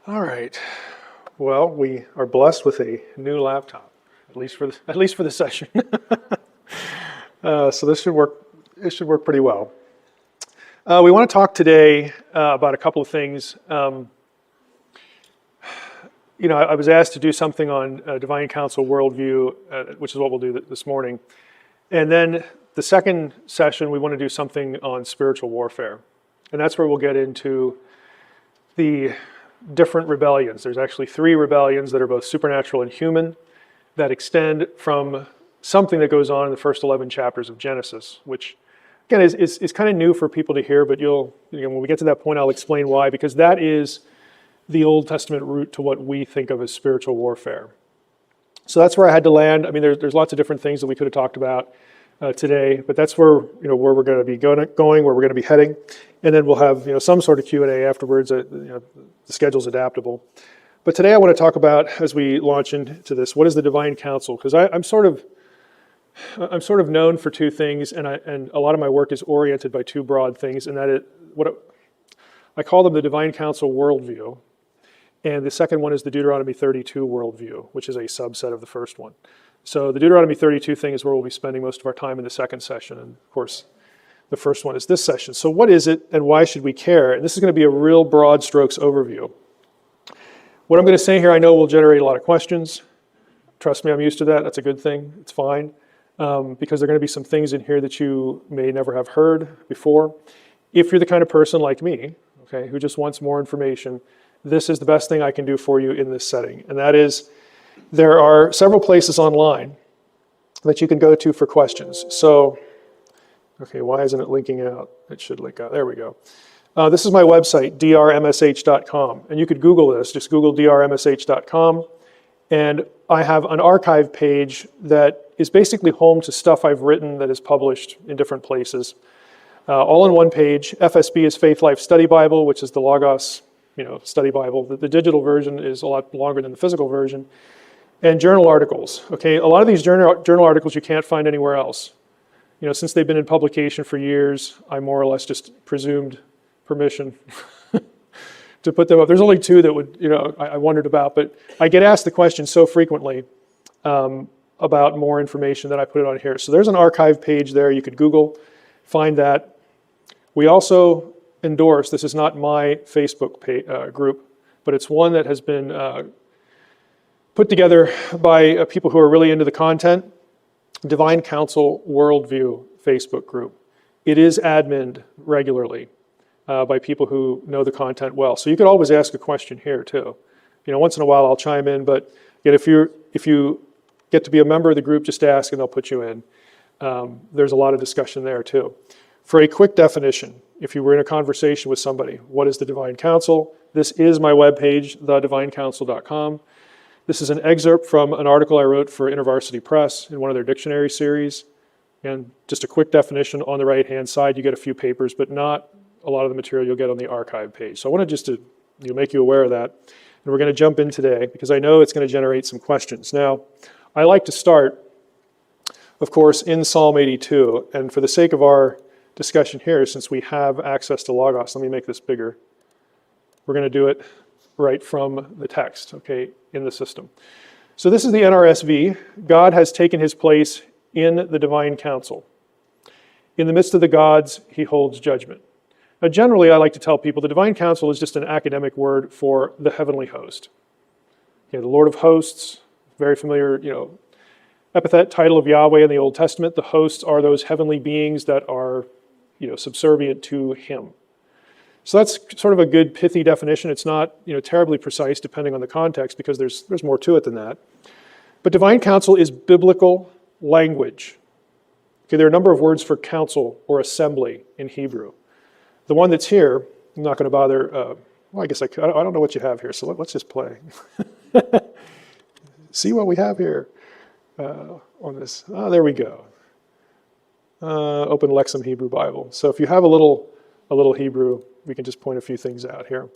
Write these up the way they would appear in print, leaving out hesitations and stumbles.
All right. Well, we are blessed with a new laptop, at least for the session. So this should work. It should work pretty well. We want to talk today about a couple of things. I was asked to do something on Divine Counsel Worldview, which is what we'll do this morning. And then the second session, we want to do something on spiritual warfare. And that's where we'll get into the different rebellions. There's actually 3 rebellions that are both supernatural and human that extend from something that goes on in the first 11 chapters of Genesis, which again is kind of new for people to hear, but when we get to that point, I'll explain why, because that is the Old Testament route to what we think of as spiritual warfare. So that's where I had to land. I mean, there's lots of different things that we could have talked about today, but that's where we're going to be going, where we're going to be heading, and then we'll have some sort of Q&A afterwards. The schedule's adaptable. But today I want to talk about, as we launch into this, what is the divine counsel? Because I'm sort of known for 2 things, and a lot of my work is oriented by 2 broad things, and that is I call them the divine counsel worldview, and the second one is the Deuteronomy 32 worldview, which is a subset of the first one. So the Deuteronomy 32 thing is where we'll be spending most of our time in the second session, and of course, the first one is this session. So what is it, and why should we care? And this is going to be a real broad strokes overview. What I'm going to say here, I know will generate a lot of questions. Trust me, I'm used to that. That's a good thing. It's fine. Because there are going to be some things in here that you may never have heard before. If you're the kind of person like me, okay, who just wants more information, this is the best thing I can do for you in this setting. And that is, there are several places online that you can go to for questions. So, okay, why isn't it linking out? It should link out. There we go. This is my website, drmsh.com. And you could Google this. Just Google drmsh.com. And I have an archive page that is basically home to stuff I've written that is published in different places. All in one page. FSB is Faith Life Study Bible, which is the Logos study Bible. The digital version is a lot longer than the physical version. And journal articles. Okay, a lot of these journal articles you can't find anywhere else. Since they've been in publication for years, I more or less just presumed permission to put them up. There's only 2 that would, I wondered about, but I get asked the question so frequently about more information that I put it on here. So there's an archive page there. You could Google, find that. We also endorse, this is not my Facebook group, but it's one that has been put together by people who are really into the content, Divine Counsel Worldview Facebook group. It is adminned regularly by people who know the content well. So you could always ask a question here too. Once in a while I'll chime in, but again, if you get to be a member of the group, just ask and they'll put you in. There's a lot of discussion there too. For a quick definition, if you were in a conversation with somebody, what is the Divine Counsel? This is my webpage, thedivinecounsel.com. This is an excerpt from an article I wrote for InterVarsity Press in one of their dictionary series. And just a quick definition on the right-hand side, you get a few papers, but not a lot of the material you'll get on the archive page. So I wanted just to make you aware of that. And we're going to jump in today because I know it's going to generate some questions. Now, I like to start, of course, in Psalm 82. And for the sake of our discussion here, since we have access to Logos, let me make this bigger. We're going to do it right from the text, okay, in the system. So this is the NRSV. God has taken his place in the divine counsel. In the midst of the gods, he holds judgment. Now, generally, I like to tell people the divine counsel is just an academic word for the heavenly host. Okay, the Lord of hosts, very familiar, epithet title of Yahweh in the Old Testament. The hosts are those heavenly beings that are, subservient to him. So that's sort of a good pithy definition. It's not, terribly precise depending on the context because there's more to it than that. But divine counsel is biblical language. Okay, there are a number of words for council or assembly in Hebrew. The one that's here, I'm not going to bother, I guess I don't know what you have here, so let's just play. See what we have here on this. Oh, there we go. Open Lexham Hebrew Bible. So if you have a little Hebrew, we can just point a few things out here.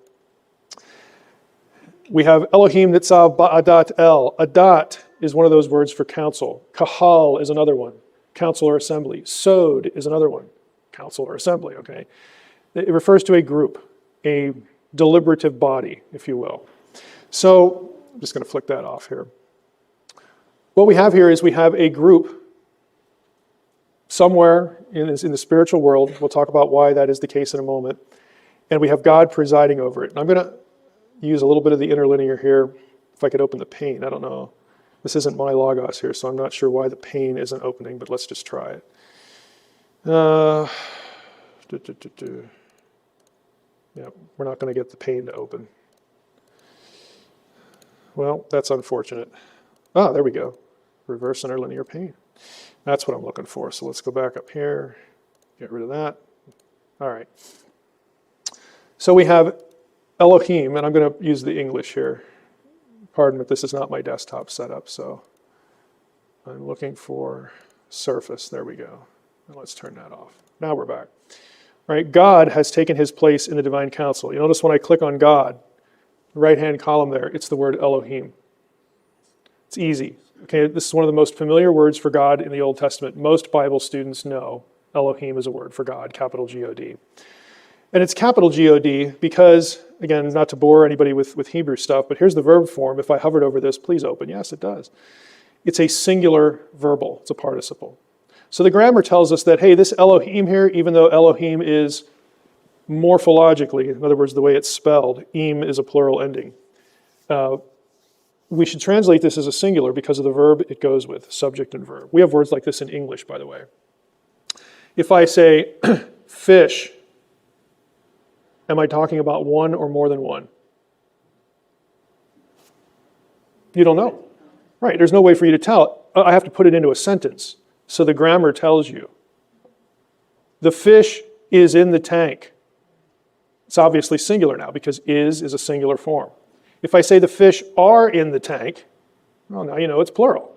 We have Elohim Nitzav Ba'adat El. Adat is one of those words for council. Kahal is another one. Council or assembly. Sod is another one. Council or assembly, okay. It refers to a group, a deliberative body, if you will. So I'm just going to flick that off here. What we have here is we have a group somewhere in the spiritual world. We'll talk about why that is the case in a moment. And we have God presiding over it. And I'm going to use a little bit of the interlinear here. If I could open the pane, I don't know. This isn't my Logos here, so I'm not sure why the pane isn't opening, but let's just try it. Yeah, we're not going to get the pane to open. Well, that's unfortunate. Ah, there we go. Reverse interlinear pane. That's what I'm looking for. So let's go back up here, get rid of that. All right. So we have Elohim, and I'm going to use the English here. Pardon me, this is not my desktop setup, so I'm looking for Surface. There we go. And let's turn that off. Now we're back. All right, God has taken his place in the divine council. You notice when I click on God, the right-hand column there, it's the word Elohim. It's easy. Okay, this is one of the most familiar words for God in the Old Testament. Most Bible students know Elohim is a word for God, capital G-O-D. And it's capital G-O-D because, again, not to bore anybody with Hebrew stuff, but here's the verb form. If I hovered over this, please open. Yes, it does. It's a singular verbal. It's a participle. So the grammar tells us that, hey, this Elohim here, even though Elohim is morphologically, in other words, the way it's spelled, im is a plural ending. We should translate this as a singular because of the verb it goes with, subject and verb. We have words like this in English, by the way. If I say fish, am I talking about one or more than one? You don't know. Right, there's no way for you to tell. I have to put it into a sentence. So the grammar tells you. The fish is in the tank. It's obviously singular now because is a singular form. If I say the fish are in the tank, well, now you know it's plural.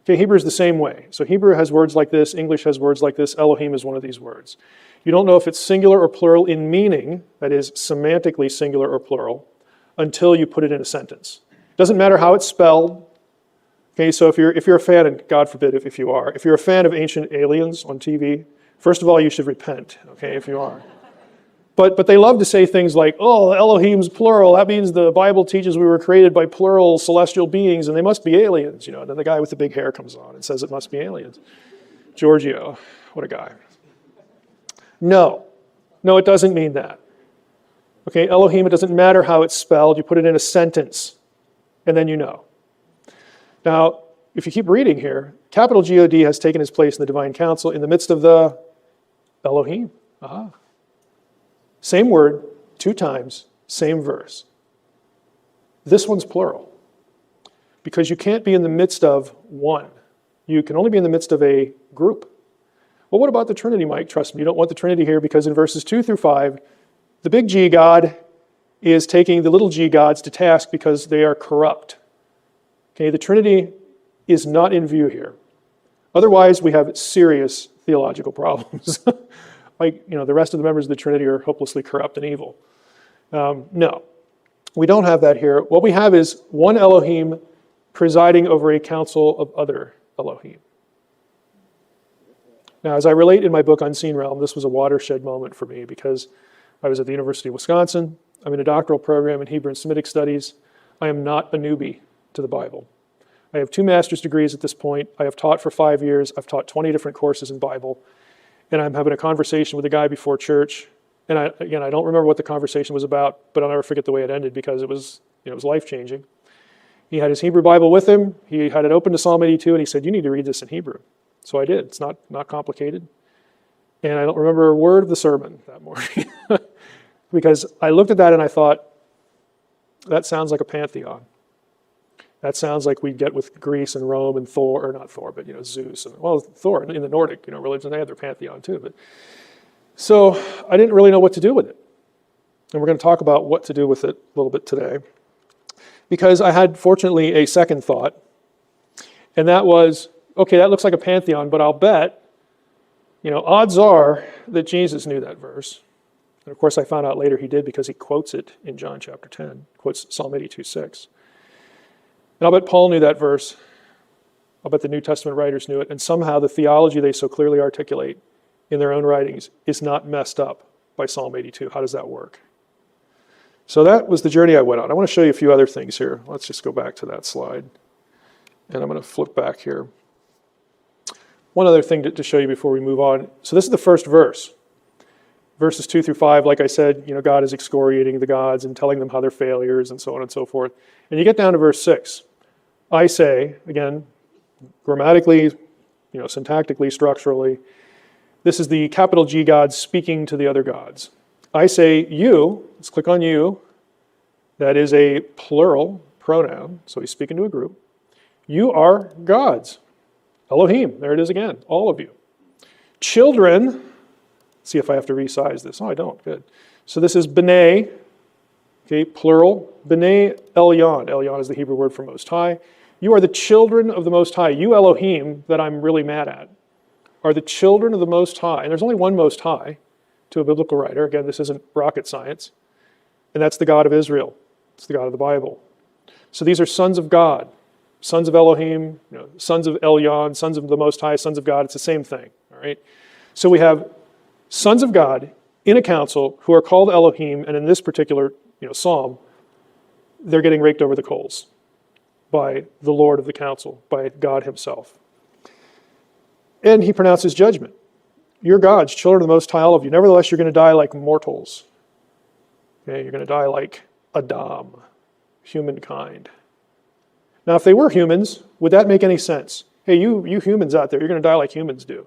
Okay, Hebrew is the same way. So Hebrew has words like this, English has words like this, Elohim is one of these words. You don't know if it's singular or plural in meaning, that is semantically singular or plural, until you put it in a sentence. Doesn't matter how it's spelled. Okay, so if you're a fan, and God forbid if you are, if you're a fan of Ancient Aliens on TV, first of all, you should repent, okay, if you are. But they love to say things like, oh, Elohim's plural, that means the Bible teaches we were created by plural celestial beings and they must be aliens, you know. And then the guy with the big hair comes on and says it must be aliens. Giorgio, what a guy. No, it doesn't mean that. Okay, Elohim, it doesn't matter how it's spelled, you put it in a sentence, and then you know. Now, if you keep reading here, capital G-O-D has taken its place in the divine council in the midst of the Elohim. Aha. Same word, 2 times, same verse. This one's plural because you can't be in the midst of one. You can only be in the midst of a group. Well, what about the Trinity, Mike? Trust me, you don't want the Trinity here because in verses 2 through 5, the big G God is taking the little g gods to task because they are corrupt. Okay, the Trinity is not in view here. Otherwise, we have serious theological problems. Like, you know, the rest of the members of the Trinity are hopelessly corrupt and evil. No, we don't have that here. What we have is one Elohim presiding over a council of other Elohim. Now, as I relate in my book, Unseen Realm, this was a watershed moment for me because I was at the University of Wisconsin. I'm in a doctoral program in Hebrew and Semitic studies. I am not a newbie to the Bible. I have 2 master's degrees at this point. I have taught for 5 years. I've taught 20 different courses in Bible. And I'm having a conversation with a guy before church. And I don't remember what the conversation was about, but I'll never forget the way it ended because it was life-changing. He had his Hebrew Bible with him. He had it open to Psalm 82, and he said, you need to read this in Hebrew. So I did. It's not complicated. And I don't remember a word of the sermon that morning because I looked at that and I thought, that sounds like a pantheon. That sounds like we'd get with Greece and Rome and Thor, or not Thor, but Zeus. And, well, Thor in the Nordic religion, they have their pantheon too. But so I didn't really know what to do with it. And we're going to talk about what to do with it a little bit today. Because I had, fortunately, a second thought. And that was, okay, that looks like a pantheon, but I'll bet, odds are that Jesus knew that verse. And of course, I found out later he did because he quotes it in John chapter 10, quotes Psalm 82:6. And I'll bet Paul knew that verse. I'll bet the New Testament writers knew it. And somehow the theology they so clearly articulate in their own writings is not messed up by Psalm 82. How does that work? So that was the journey I went on. I want to show you a few other things here. Let's just go back to that slide. And I'm going to flip back here. One other thing to show you before we move on. So this is the first verse. Verses 2 through 5, like I said, God is excoriating the gods and telling them how they're failures and so on and so forth. And you get down to verse 6. I say, again, grammatically, syntactically, structurally, this is the capital G gods speaking to the other gods. I say, you, let's click on you. That is a plural pronoun, so he's speaking to a group. You are gods. Elohim, there it is again, all of you. Children, see if I have to resize this. Oh, I don't, good. So this is B'nai, okay, plural. B'nai Elyon. Elyon is the Hebrew word for Most High. You are the children of the Most High. You Elohim, that I'm really mad at, are the children of the Most High. And there's only one Most High to a biblical writer. Again, this isn't rocket science. And that's the God of Israel. It's the God of the Bible. So these are sons of God, sons of Elohim, sons of Elyon, sons of the Most High, sons of God. It's the same thing, all right? So we have sons of God in a council who are called Elohim, and in this particular psalm, they're getting raked over the coals by the Lord of the council, by God himself. And he pronounces judgment. You're gods, children of the Most High, all of you. Nevertheless, you're going to die like mortals. Okay, you're going to die like Adam, humankind. Now, if they were humans, would that make any sense? Hey, you humans out there, you're going to die like humans do.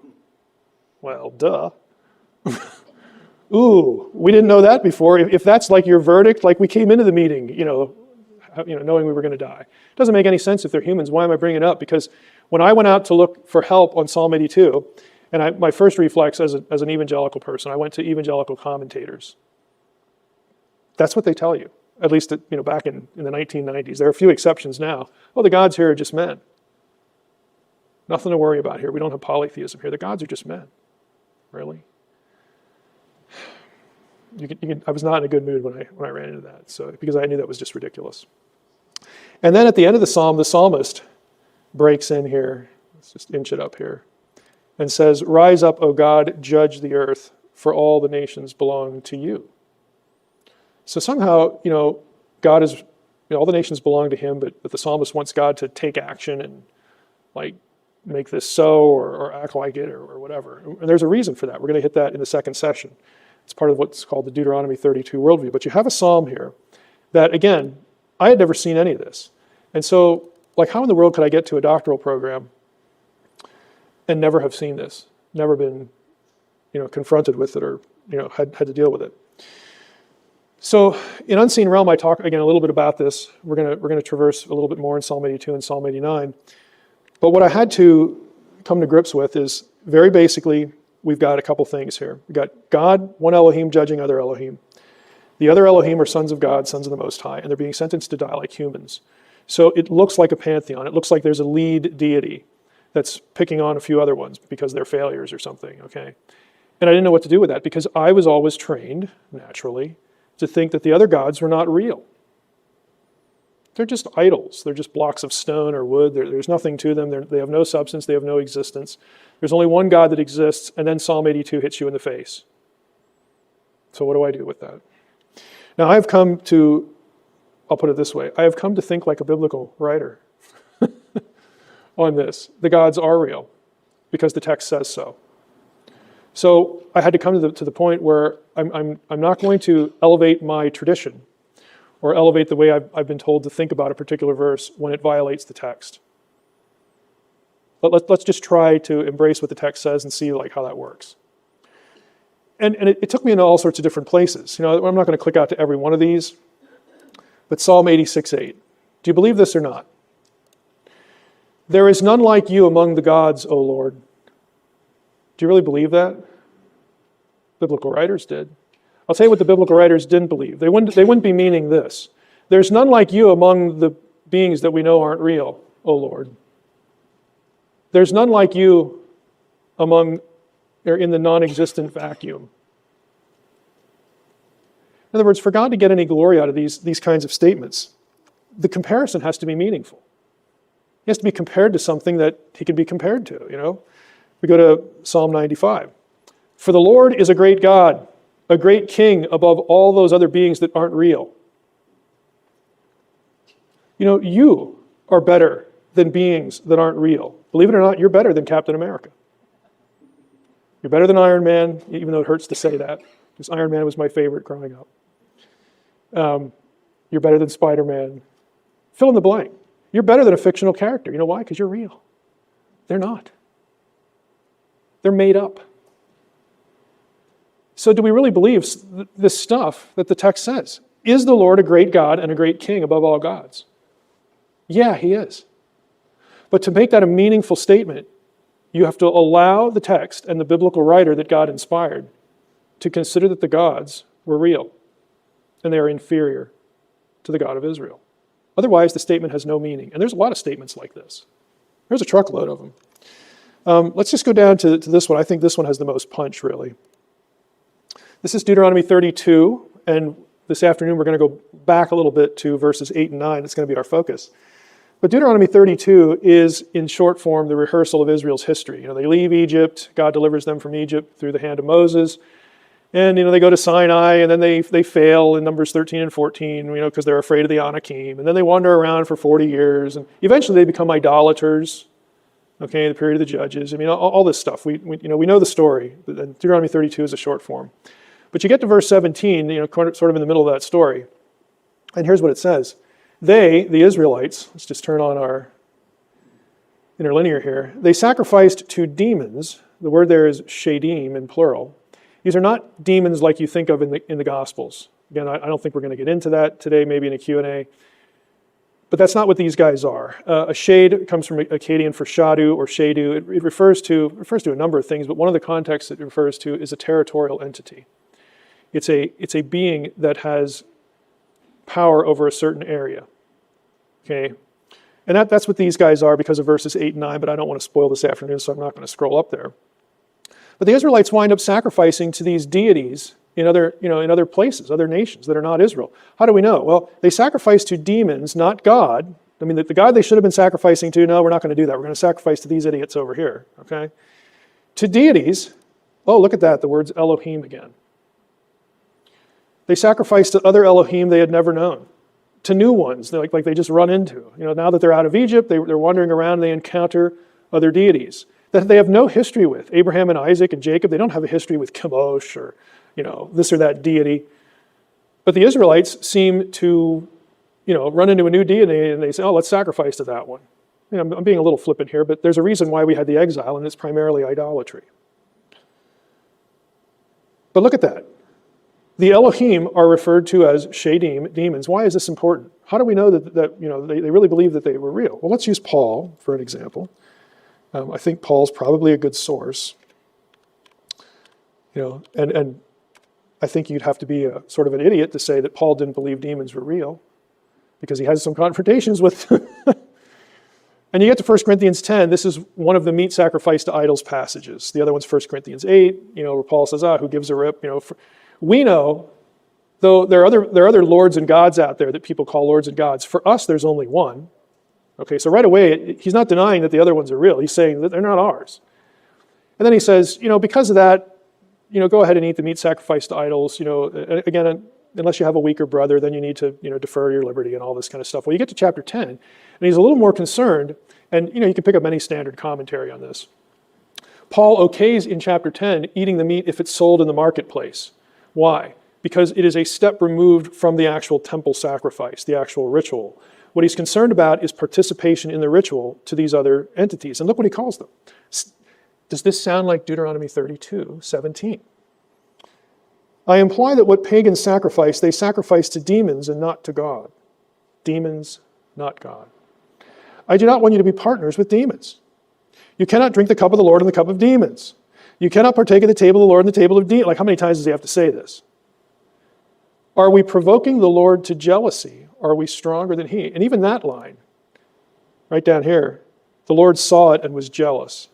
Well, duh. Ooh, we didn't know that before. If that's like your verdict, like we came into the meeting, knowing we were going to die. It doesn't make any sense if they're humans. Why am I bringing it up? Because when I went out to look for help on Psalm 82, and my first reflex as an evangelical person, I went to evangelical commentators. That's what they tell you, at least back in the 1990s. There are a few exceptions now. Oh, the gods here are just men. Nothing to worry about here. We don't have polytheism here. The gods are just men. Really? I was not in a good mood when I ran into that, because I knew that was just ridiculous. And then at the end of the psalm, the psalmist breaks in here. Let's just inch it up here. And says, "Rise up, O God, judge the earth, for all the nations belong to you." So somehow, God is, all the nations belong to him, but the psalmist wants God to take action and make this so or act like it or whatever. And there's a reason for that. We're going to hit that in the second session. It's part of what's called the Deuteronomy 32 worldview. But you have a psalm here that, again, I had never seen any of this. And so, how in the world could I get to a doctoral program and never have seen this, never been, confronted with it or, had to deal with it? So in Unseen Realm, I talk, again, a little bit about this. We're going to traverse a little bit more in Psalm 82 and Psalm 89. But what I had to come to grips with is, very basically, we've got a couple things here. We've got God, one Elohim, judging other Elohim. The other Elohim are sons of God, sons of the Most High, and they're being sentenced to die like humans. So it looks like a pantheon. It looks like there's a lead deity that's picking on a few other ones because they're failures or something, okay? And I didn't know what to do with that because I was always trained, naturally, to think that the other gods were not real. They're just idols. They're just blocks of stone or wood. There's nothing to them. They have no substance. They have no existence. There's only one God that exists, and then Psalm 82 hits you in the face. So what do I do with that? Now, I'll put it this way. I have come to think like a biblical writer on this. The gods are real because the text says so. So I had to come to the point where I'm not going to elevate my tradition or elevate the way I've been told to think about a particular verse when it violates the text. But let's just try to embrace what the text says and see how that works. And it took me into all sorts of different places. I'm not going to click out to every one of these, but Psalm 86:8. Do you believe this or not? There is none like you among the gods, O Lord. Do you really believe that? Biblical writers did. I'll tell you what the biblical writers didn't believe. They wouldn't be meaning this. There's none like you among the beings that we know aren't real, O Lord. There's none like you in the non-existent vacuum. In other words, for God to get any glory out of these kinds of statements, the comparison has to be meaningful. He has to be compared to something that he can be compared to, We go to Psalm 95. For the Lord is a great God, a great king above all those other beings that aren't real. You are better than beings that aren't real. Believe it or not, you're better than Captain America. You're better than Iron Man, even though it hurts to say that, because Iron Man was my favorite growing up. You're better than Spider-Man. Fill in the blank. You're better than a fictional character. You know why? Because you're real. They're not. They're made up. So do we really believe this stuff that the text says? Is the Lord a great God and a great king above all gods? Yeah, he is. But to make that a meaningful statement, you have to allow the text and the biblical writer that God inspired to consider that the gods were real and they are inferior to the God of Israel. Otherwise, the statement has no meaning. And there's a lot of statements like this. There's a truckload of them. Let's just go down to this one. I think this one has the most punch, really. This is Deuteronomy 32, and this afternoon we're going to go back a little bit to verses 8 and 9. It's going to be our focus. But Deuteronomy 32 is, in short form, the rehearsal of Israel's history. They leave Egypt. God delivers them from Egypt through the hand of Moses. And, they go to Sinai, and then they fail in Numbers 13 and 14, because they're afraid of the Anakim. And then they wander around for 40 years, and eventually they become idolaters, the period of the Judges. All this stuff. We know the story. Deuteronomy 32 is a short form. But you get to verse 17, sort of in the middle of that story. And here's what it says. They, the Israelites, let's just turn on our interlinear here. They sacrificed to demons. The word there is shadim in plural. These are not demons like you think of in the Gospels. Again, I don't think we're going to get into that today, maybe in a Q&A. But that's not what these guys are. A shade comes from Akkadian for shadu or shadu. It refers to a number of things, but one of the contexts it refers to is a territorial entity. It's a being that has power over a certain area. Okay? And that's what these guys are because of verses 8 and 9, but I don't want to spoil this afternoon, so I'm not going to scroll up there. But the Israelites wind up sacrificing to these deities in other places, other nations that are not Israel. How do we know? Well, they sacrifice to demons, not God. The God they should have been sacrificing to, no, we're not going to do that. We're going to sacrifice to these idiots over here. Okay? To deities, oh, look at that, the word's Elohim again. They sacrificed to other Elohim they had never known, to new ones like they just run into. Now that they're out of Egypt, they're wandering around and they encounter other deities that they have no history with. Abraham and Isaac and Jacob, they don't have a history with Chemosh or this or that deity. But the Israelites seem to run into a new deity and they say, oh, let's sacrifice to that one. I'm being a little flippant here, but there's a reason why we had the exile, and it's primarily idolatry. But look at that. The Elohim are referred to as shadim, demons. Why is this important? How do we know that they really believe that they were real? Well, let's use Paul for an example. I think Paul's probably a good source. And I think you'd have to be a sort of an idiot to say that Paul didn't believe demons were real, because he has some confrontations with them. And you get to 1 Corinthians 10, this is one of the meat sacrifice to idols passages. The other one's 1 Corinthians 8, where Paul says, who gives a rip? We know, though there are other lords and gods out there that people call lords and gods, for us there's only one. Okay, so right away, he's not denying that the other ones are real. He's saying that they're not ours. And then he says, because of that, go ahead and eat the meat sacrificed to idols. Again, unless you have a weaker brother, then you need to, defer your liberty and all this kind of stuff. Well, you get to chapter 10, and he's a little more concerned, and, you can pick up any standard commentary on this. Paul okays in chapter 10 eating the meat if it's sold in the marketplace. Why? Because it is a step removed from the actual temple sacrifice, the actual ritual. What he's concerned about is participation in the ritual to these other entities. And look what he calls them. Does this sound like Deuteronomy 32:17? I imply that what pagans sacrifice, they sacrifice to demons and not to God. Demons, not God. I do not want you to be partners with demons. You cannot drink the cup of the Lord and the cup of demons. You cannot partake of the table of the Lord and the table of demons. Like, how many times does he have to say this? Are we provoking the Lord to jealousy? Are we stronger than he? And even that line, right down here, the Lord saw it and was jealous.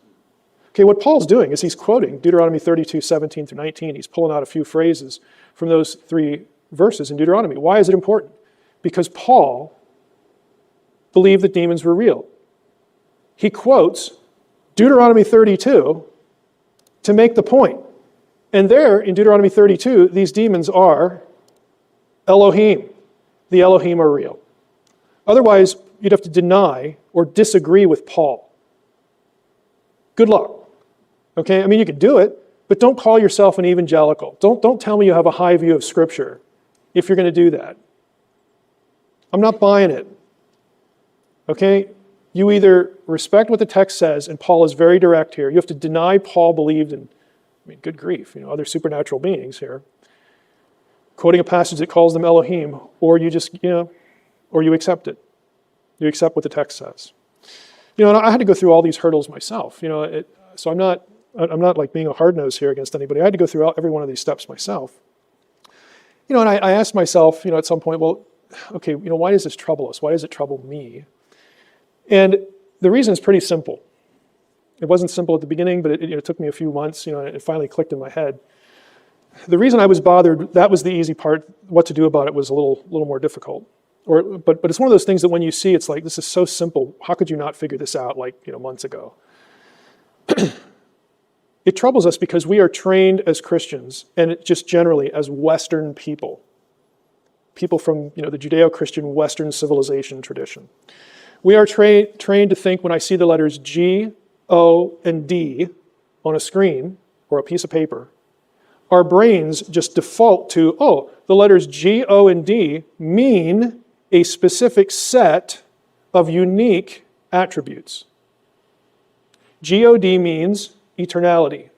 Okay, what Paul's doing is he's quoting Deuteronomy 32:17-19. He's pulling out a few phrases from those three verses in Deuteronomy. Why is it important? Because Paul believed that demons were real. He quotes Deuteronomy 32 to make the point. And there, in Deuteronomy 32, these demons are Elohim. The Elohim are real. Otherwise, you'd have to deny or disagree with Paul. Good luck. Okay, I mean, you could do it, but don't call yourself an evangelical. Don't tell me you have a high view of Scripture if you're going to do that. I'm not buying it. Okay? You either respect what the text says, and Paul is very direct here. You have to deny Paul believed in, good grief, other supernatural beings here. Quoting a passage that calls them Elohim, or you just, or you accept it. You accept what the text says. And I had to go through all these hurdles myself. So I'm not like being a hard-nosed here against anybody. I had to go through every one of these steps myself. And I asked myself, at some point, well, okay, why does this trouble us? Why does it trouble me? And the reason is pretty simple. It wasn't simple at the beginning, but it took me a few months, and it finally clicked in my head. The reason I was bothered, that was the easy part. What to do about it was a little more difficult. But it's one of those things that when you see, it's like, this is so simple. How could you not figure this out months ago? It troubles us because we are trained as Christians, and just generally as Western people from the Judeo-Christian Western civilization tradition. We are trained to think when I see the letters G, O, and D on a screen or a piece of paper, our brains just default to, the letters G, O, and D mean a specific set of unique attributes. G-O-D means eternality,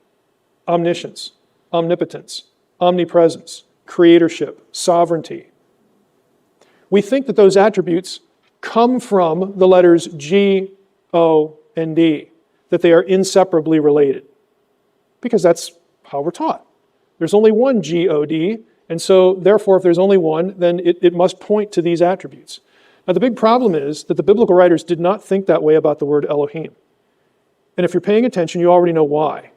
omniscience, omnipotence, omnipresence, creatorship, sovereignty. We think that those attributes come from the letters G, O, and D, that they are inseparably related, because that's how we're taught. There's only one G-O-D, and so therefore if there's only one, then it must point to these attributes. Now the big problem is that the biblical writers did not think that way about the word Elohim. And if you're paying attention, you already know why.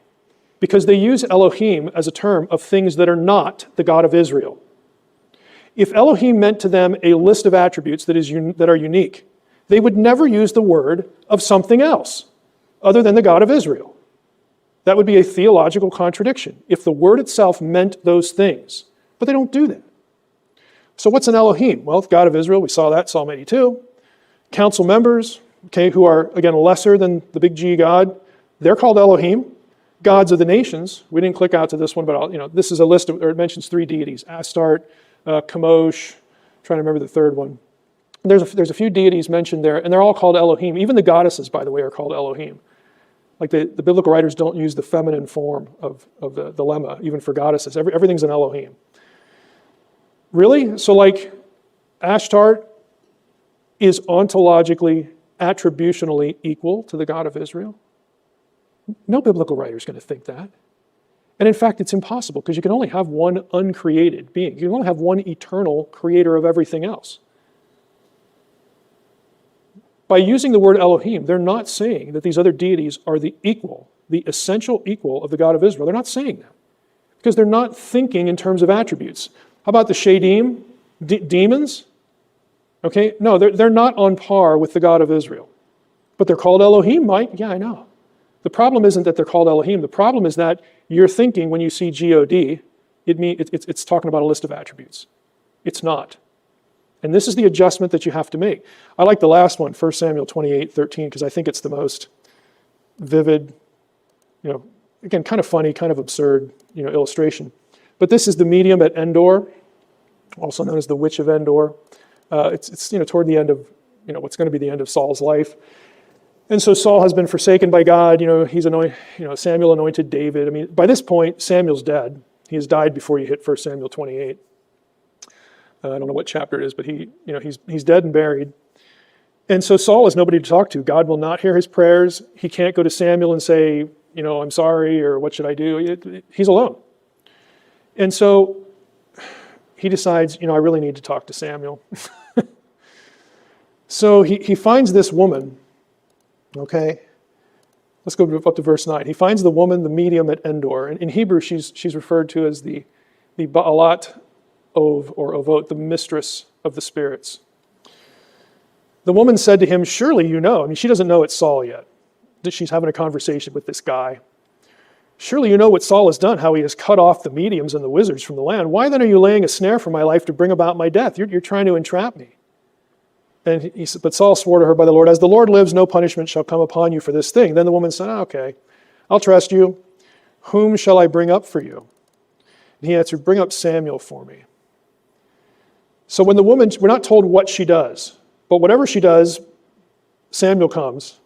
Because they use Elohim as a term of things that are not the God of Israel. If Elohim meant to them a list of attributes that are unique, they would never use the word of something else other than the God of Israel. That would be a theological contradiction if the word itself meant those things. But they don't do that. So what's an Elohim? Well, the God of Israel, we saw that, Psalm 82. Council members, who are, again, lesser than the big G God, they're called Elohim. Gods of the nations, we didn't click out to this one, but this is a list it mentions 3 deities, Astarte, Chemosh, trying to remember the third one. There's a few deities mentioned there, and they're all called Elohim. Even the goddesses, by the way, are called Elohim. Like the biblical writers don't use the feminine form of the lemma, even for goddesses. Everything's an Elohim. Really? So Astarte is ontologically, attributionally equal to the God of Israel? No biblical writer is going to think that. And in fact, it's impossible because you can only have one uncreated being. You can only have one eternal creator of everything else. By using the word Elohim, they're not saying that these other deities are the essential equal of the God of Israel. They're not saying that because they're not thinking in terms of attributes. How about the Shadim, demons? Okay, no, they're not on par with the God of Israel. But they're called Elohim, Mike? Yeah, I know. The problem isn't that they're called Elohim. The problem is that you're thinking when you see G-O-D, it's talking about a list of attributes. It's not. And this is the adjustment that you have to make. I like the last one, 1 Samuel 28:13, because I think it's the most vivid, again, kind of funny, kind of absurd, illustration. But this is the medium at Endor, also known as the Witch of Endor. It's toward the end of, what's going to be the end of Saul's life. And so Saul has been forsaken by God. He's anointed, Samuel anointed David. By this point, Samuel's dead. He has died before you hit 1 Samuel 28. I don't know what chapter it is, but he's dead and buried. And so Saul has nobody to talk to. God will not hear his prayers. He can't go to Samuel and say, I'm sorry, or what should I do? He's alone. And so he decides, I really need to talk to Samuel. So he finds this woman. Okay, let's go up to verse 9. He finds the woman, the medium at Endor. And in Hebrew, she's referred to as the Baalat Ov, or Ovot, the mistress of the spirits. The woman said to him, surely you know. She doesn't know it's Saul yet. She's having a conversation with this guy. Surely you know what Saul has done, how he has cut off the mediums and the wizards from the land. Why then are you laying a snare for my life to bring about my death? You're trying to entrap me. And he said, but Saul swore to her by the Lord, as the Lord lives, no punishment shall come upon you for this thing. Then the woman said, okay, I'll trust you. Whom shall I bring up for you? And he answered, bring up Samuel for me. So when the woman, we're not told what she does, but whatever she does, Samuel comes.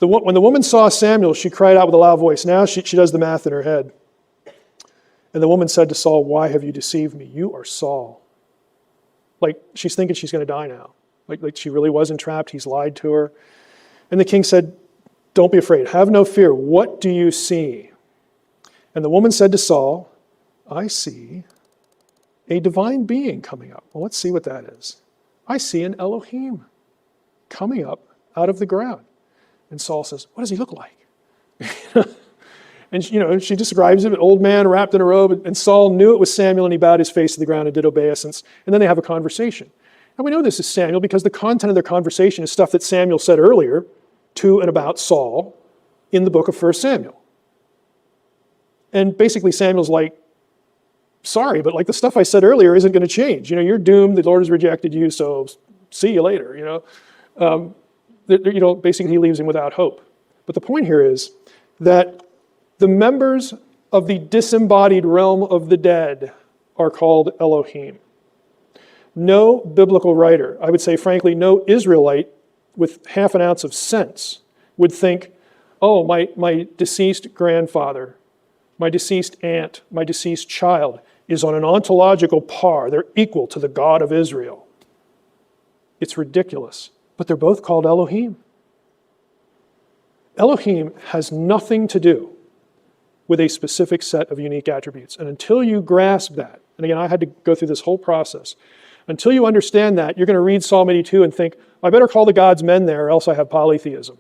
When the woman saw Samuel, she cried out with a loud voice. Now she does the math in her head. And the woman said to Saul, why have you deceived me? You are Saul. Like she's thinking she's going to die now. Like she really was entrapped. He's lied to her. And the king said, don't be afraid. Have no fear. What do you see? And the woman said to Saul, I see a divine being coming up. Well, let's see what that is. I see an Elohim coming up out of the ground. And Saul says, what does he look like? And she describes him, an old man wrapped in a robe. And Saul knew it was Samuel, and he bowed his face to the ground and did obeisance. And then they have a conversation. And we know this is Samuel because the content of their conversation is stuff that Samuel said earlier to and about Saul in the book of 1 Samuel. And basically Samuel's like, sorry, but like the stuff I said earlier isn't going to change. You're doomed. The Lord has rejected you, so see you later. Basically he leaves him without hope. But the point here is that the members of the disembodied realm of the dead are called Elohim. No biblical writer, I would say frankly, no Israelite with half an ounce of sense would think, oh, my deceased grandfather, my deceased aunt, my deceased child is on an ontological par. They're equal to the God of Israel. It's ridiculous. But they're both called Elohim. Elohim has nothing to do with a specific set of unique attributes. And until you grasp that, and again, I had to go through this whole process, until you understand that, you're going to read Psalm 82 and think, I better call the gods men there or else I have polytheism.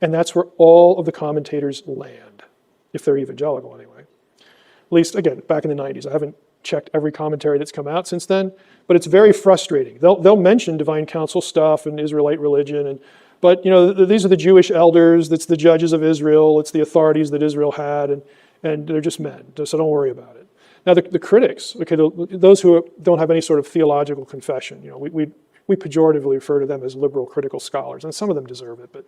And that's where all of the commentators land, if they're evangelical anyway. At least, again, back in the 90s. I haven't checked every commentary that's come out since then, but it's very frustrating. They'll mention divine council stuff and Israelite religion, but these are the Jewish elders, that's the judges of Israel, it's the authorities that Israel had, and they're just men, so don't worry about it. Now the critics, okay, those who don't have any sort of theological confession, we pejoratively refer to them as liberal critical scholars, and some of them deserve it, but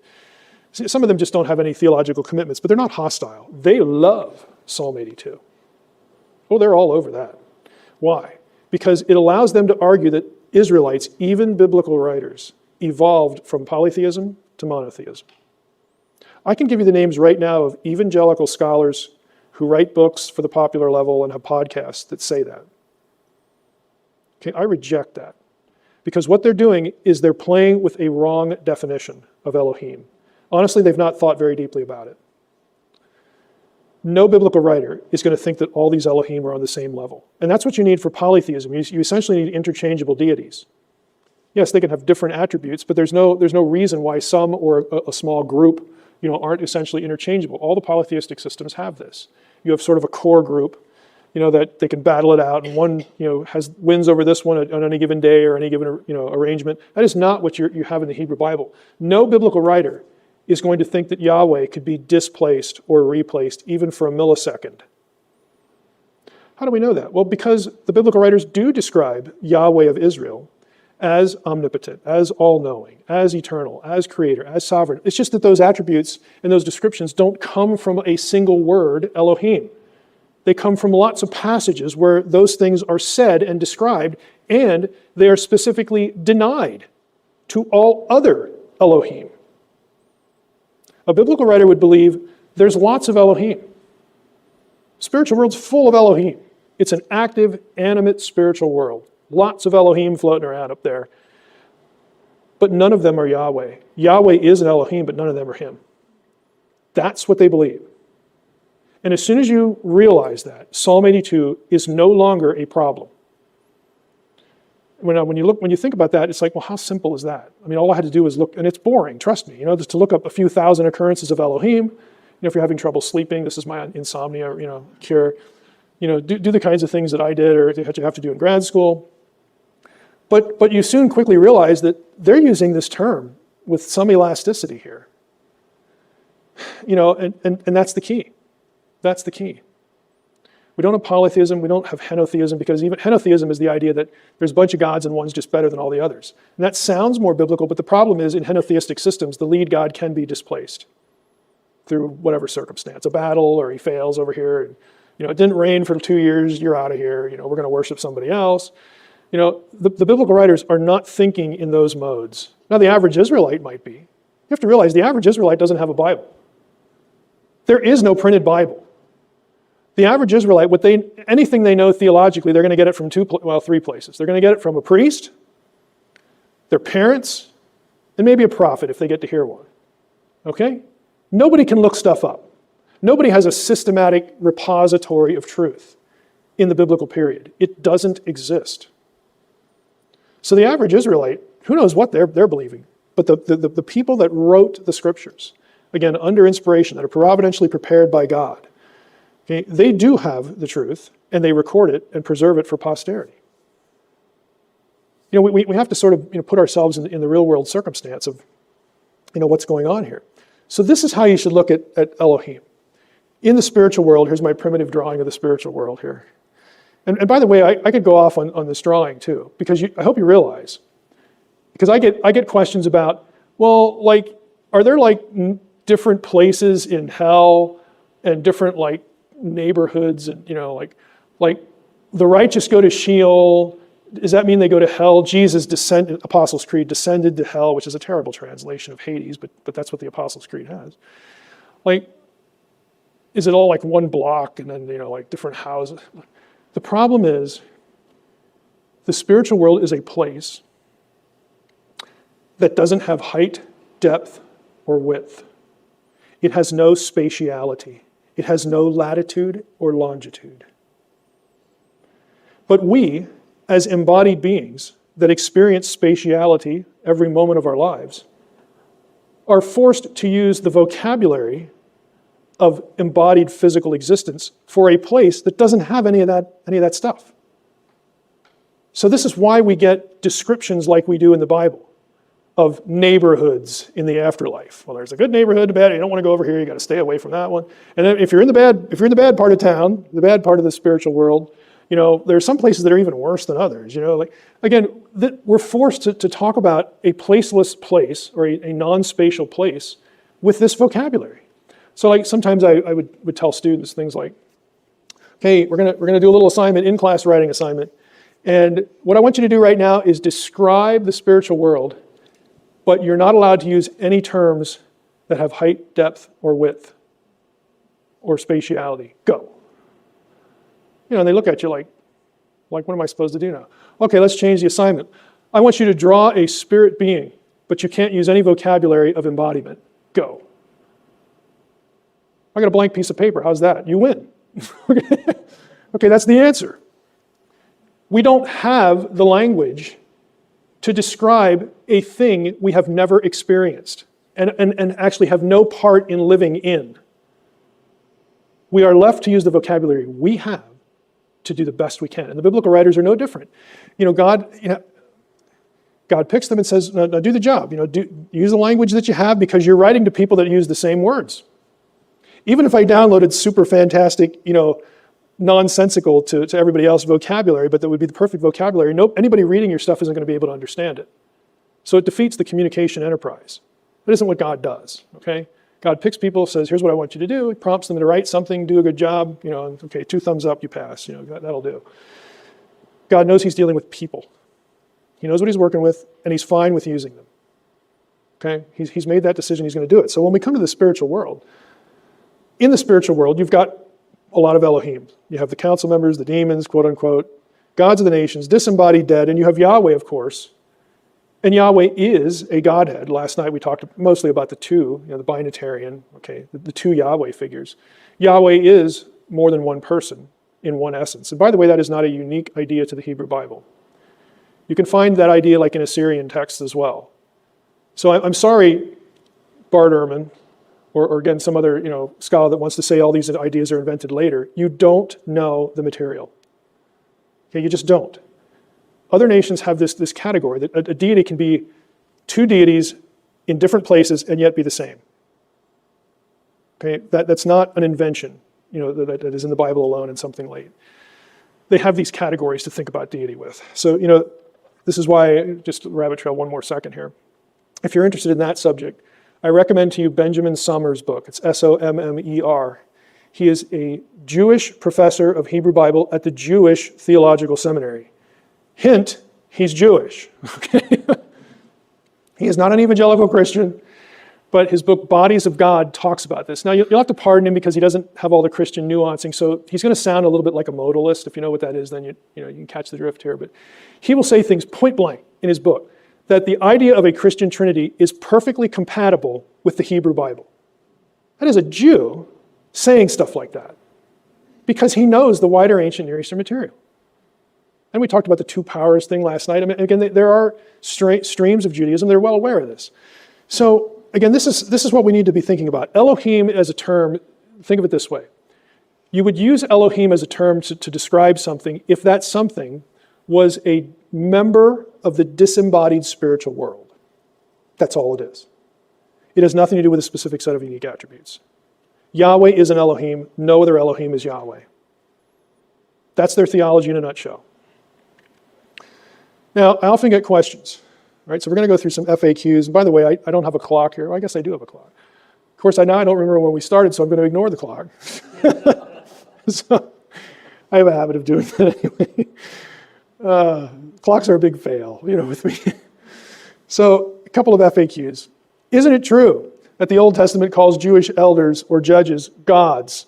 some of them just don't have any theological commitments, but they're not hostile. They love Psalm 82. Oh, they're all over that. Why? Because it allows them to argue that Israelites, even biblical writers, evolved from polytheism to monotheism. I can give you the names right now of evangelical scholars who write books for the popular level and have podcasts that say that. Okay, I reject that. Because what they're doing is they're playing with a wrong definition of Elohim. Honestly, they've not thought very deeply about it. No biblical writer is going to think that all these Elohim are on the same level. And that's what you need for polytheism. You essentially need interchangeable deities. Yes, they can have different attributes, but there's no reason why some or a small group aren't essentially interchangeable. All the polytheistic systems have this. You have sort of a core group, that they can battle it out, and one has wins over this one on any given day or any given arrangement. That is not what you have in the Hebrew Bible. No biblical writer is going to think that Yahweh could be displaced or replaced even for a millisecond. How do we know that? Well, because the biblical writers do describe Yahweh of Israel as omnipotent, as all-knowing, as eternal, as creator, as sovereign. It's just that those attributes and those descriptions don't come from a single word, Elohim. They come from lots of passages where those things are said and described, and they are specifically denied to all other Elohim. A biblical writer would believe there's lots of Elohim. Spiritual world's full of Elohim. It's an active, animate spiritual world. Lots of Elohim floating around up there. But none of them are Yahweh. Yahweh is an Elohim, but none of them are him. That's what they believe. And as soon as you realize that, Psalm 82 is no longer a problem. When you think about that, it's like, well, how simple is that? I mean, all I had to do was look, and it's boring, trust me, just to look up a few thousand occurrences of Elohim. If you're having trouble sleeping, this is my insomnia, cure. Do the kinds of things that I did or that you have to do in grad school. But you soon quickly realize that they're using this term with some elasticity here. And that's the key. That's the key. We don't have polytheism, we don't have henotheism, because even henotheism is the idea that there's a bunch of gods and one's just better than all the others. And that sounds more biblical, but the problem is in henotheistic systems, the lead god can be displaced through whatever circumstance, a battle, or he fails over here, and, it didn't rain for 2 years, you're out of here, we're going to worship somebody else. The biblical writers are not thinking in those modes. Now, the average Israelite might be. You have to realize the average Israelite doesn't have a Bible. There is no printed Bible. The average Israelite, anything they know theologically, they're going to get it from 3 places. They're going to get it from a priest, their parents, and maybe a prophet if they get to hear one. Okay? Nobody can look stuff up. Nobody has a systematic repository of truth in the biblical period. It doesn't exist. So the average Israelite, who knows what they're believing? But the people that wrote the scriptures, again, under inspiration, that are providentially prepared by God, okay, they do have the truth, and they record it and preserve it for posterity. We have to sort of put ourselves in the real world circumstance of what's going on here. So this is how you should look at Elohim. In the spiritual world, here's my primitive drawing of the spiritual world here. And by the way, I could go off on this drawing too, because I hope you realize, because I get questions about, well, are there different places in hell and different neighborhoods, and like the righteous go to Sheol? Does that mean they go to hell? Jesus descended, Apostles' Creed, descended to hell, which is a terrible translation of Hades, but that's what the Apostles' Creed has. Is it all one block and then different houses? The problem is, the spiritual world is a place that doesn't have height, depth, or width. It has no spatiality. It has no latitude or longitude. But we, as embodied beings that experience spatiality every moment of our lives, are forced to use the vocabulary of embodied physical existence for a place that doesn't have any of that stuff. So this is why we get descriptions like we do in the Bible of neighborhoods in the afterlife. Well, there's a good neighborhood, a bad. You don't want to go over here. You got to stay away from that one. And then if you're in the bad part of town, the bad part of the spiritual world, there are some places that are even worse than others. We're forced to talk about a placeless place or a non-spatial place with this vocabulary. So sometimes I would tell students things like, okay, we're gonna do a little assignment, in-class writing assignment, and what I want you to do right now is describe the spiritual world, but you're not allowed to use any terms that have height, depth, or width, or spatiality. Go. And they look at you like, what am I supposed to do now? Okay, let's change the assignment. I want you to draw a spirit being, but you can't use any vocabulary of embodiment. Go. I got a blank piece of paper. How's that? You win. Okay, that's the answer. We don't have the language to describe a thing we have never experienced and actually have no part in living in. We are left to use the vocabulary we have to do the best we can. And the biblical writers are no different. God picks them and says, no, do the job. Use the language that you have, because you're writing to people that use the same words. Even if I downloaded super fantastic, nonsensical to everybody else vocabulary, but that would be the perfect vocabulary, anybody reading your stuff isn't going to be able to understand it. So it defeats the communication enterprise. That isn't what God does, okay? God picks people, says, here's what I want you to do. He prompts them to write something, do a good job, okay, 2 thumbs up, you pass, that'll do. God knows he's dealing with people. He knows what he's working with, and he's fine with using them, okay? He's made that decision, he's going to do it. So when we come to the spiritual world, in the spiritual world, you've got a lot of Elohim. You have the council members, the demons, quote unquote, gods of the nations, disembodied dead, and you have Yahweh, of course. And Yahweh is a Godhead. Last night we talked mostly about the two, the binitarian, okay, the two Yahweh figures. Yahweh is more than one person in one essence. And by the way, that is not a unique idea to the Hebrew Bible. You can find that idea in Assyrian texts as well. So I'm sorry, Bart Ehrman, or again, some other scholar that wants to say all these ideas are invented later. You don't know the material. Okay, you just don't. Other nations have this category that a deity can be 2 deities in different places and yet be the same. Okay, that's not an invention. that is in the Bible alone and something late. They have these categories to think about deity with. So, this is why, just rabbit trail one more second here. If you're interested in that subject, I recommend to you Benjamin Sommer's book. It's Sommer. He is a Jewish professor of Hebrew Bible at the Jewish Theological Seminary. Hint, he's Jewish. Okay? He is not an evangelical Christian, but his book, Bodies of God, talks about this. Now, you'll have to pardon him because he doesn't have all the Christian nuancing, so he's going to sound a little bit like a modalist. If you know what that is, then you can catch the drift here. But he will say things point blank in his book, that the idea of a Christian Trinity is perfectly compatible with the Hebrew Bible. That is a Jew saying stuff like that because he knows the wider ancient Near Eastern material. And we talked about the two powers thing last night. I mean, again, there are streams of Judaism. They're well aware of this. So again, this is what we need to be thinking about. Elohim as a term, think of it this way. You would use Elohim as a term to describe something if that something was a member of the disembodied spiritual world. That's all it is. It has nothing to do with a specific set of unique attributes. Yahweh is an Elohim. No other Elohim is Yahweh. That's their theology in a nutshell. Now, I often get questions. Right, so we're going to go through some FAQs. And by the way, I don't have a clock here. Well, I guess I do have a clock. Of course, now I don't remember when we started, so I'm going to ignore the clock. So I have a habit of doing that anyway. Clocks are a big fail, with me. So a couple of FAQs. Isn't it true that the Old Testament calls Jewish elders or judges gods?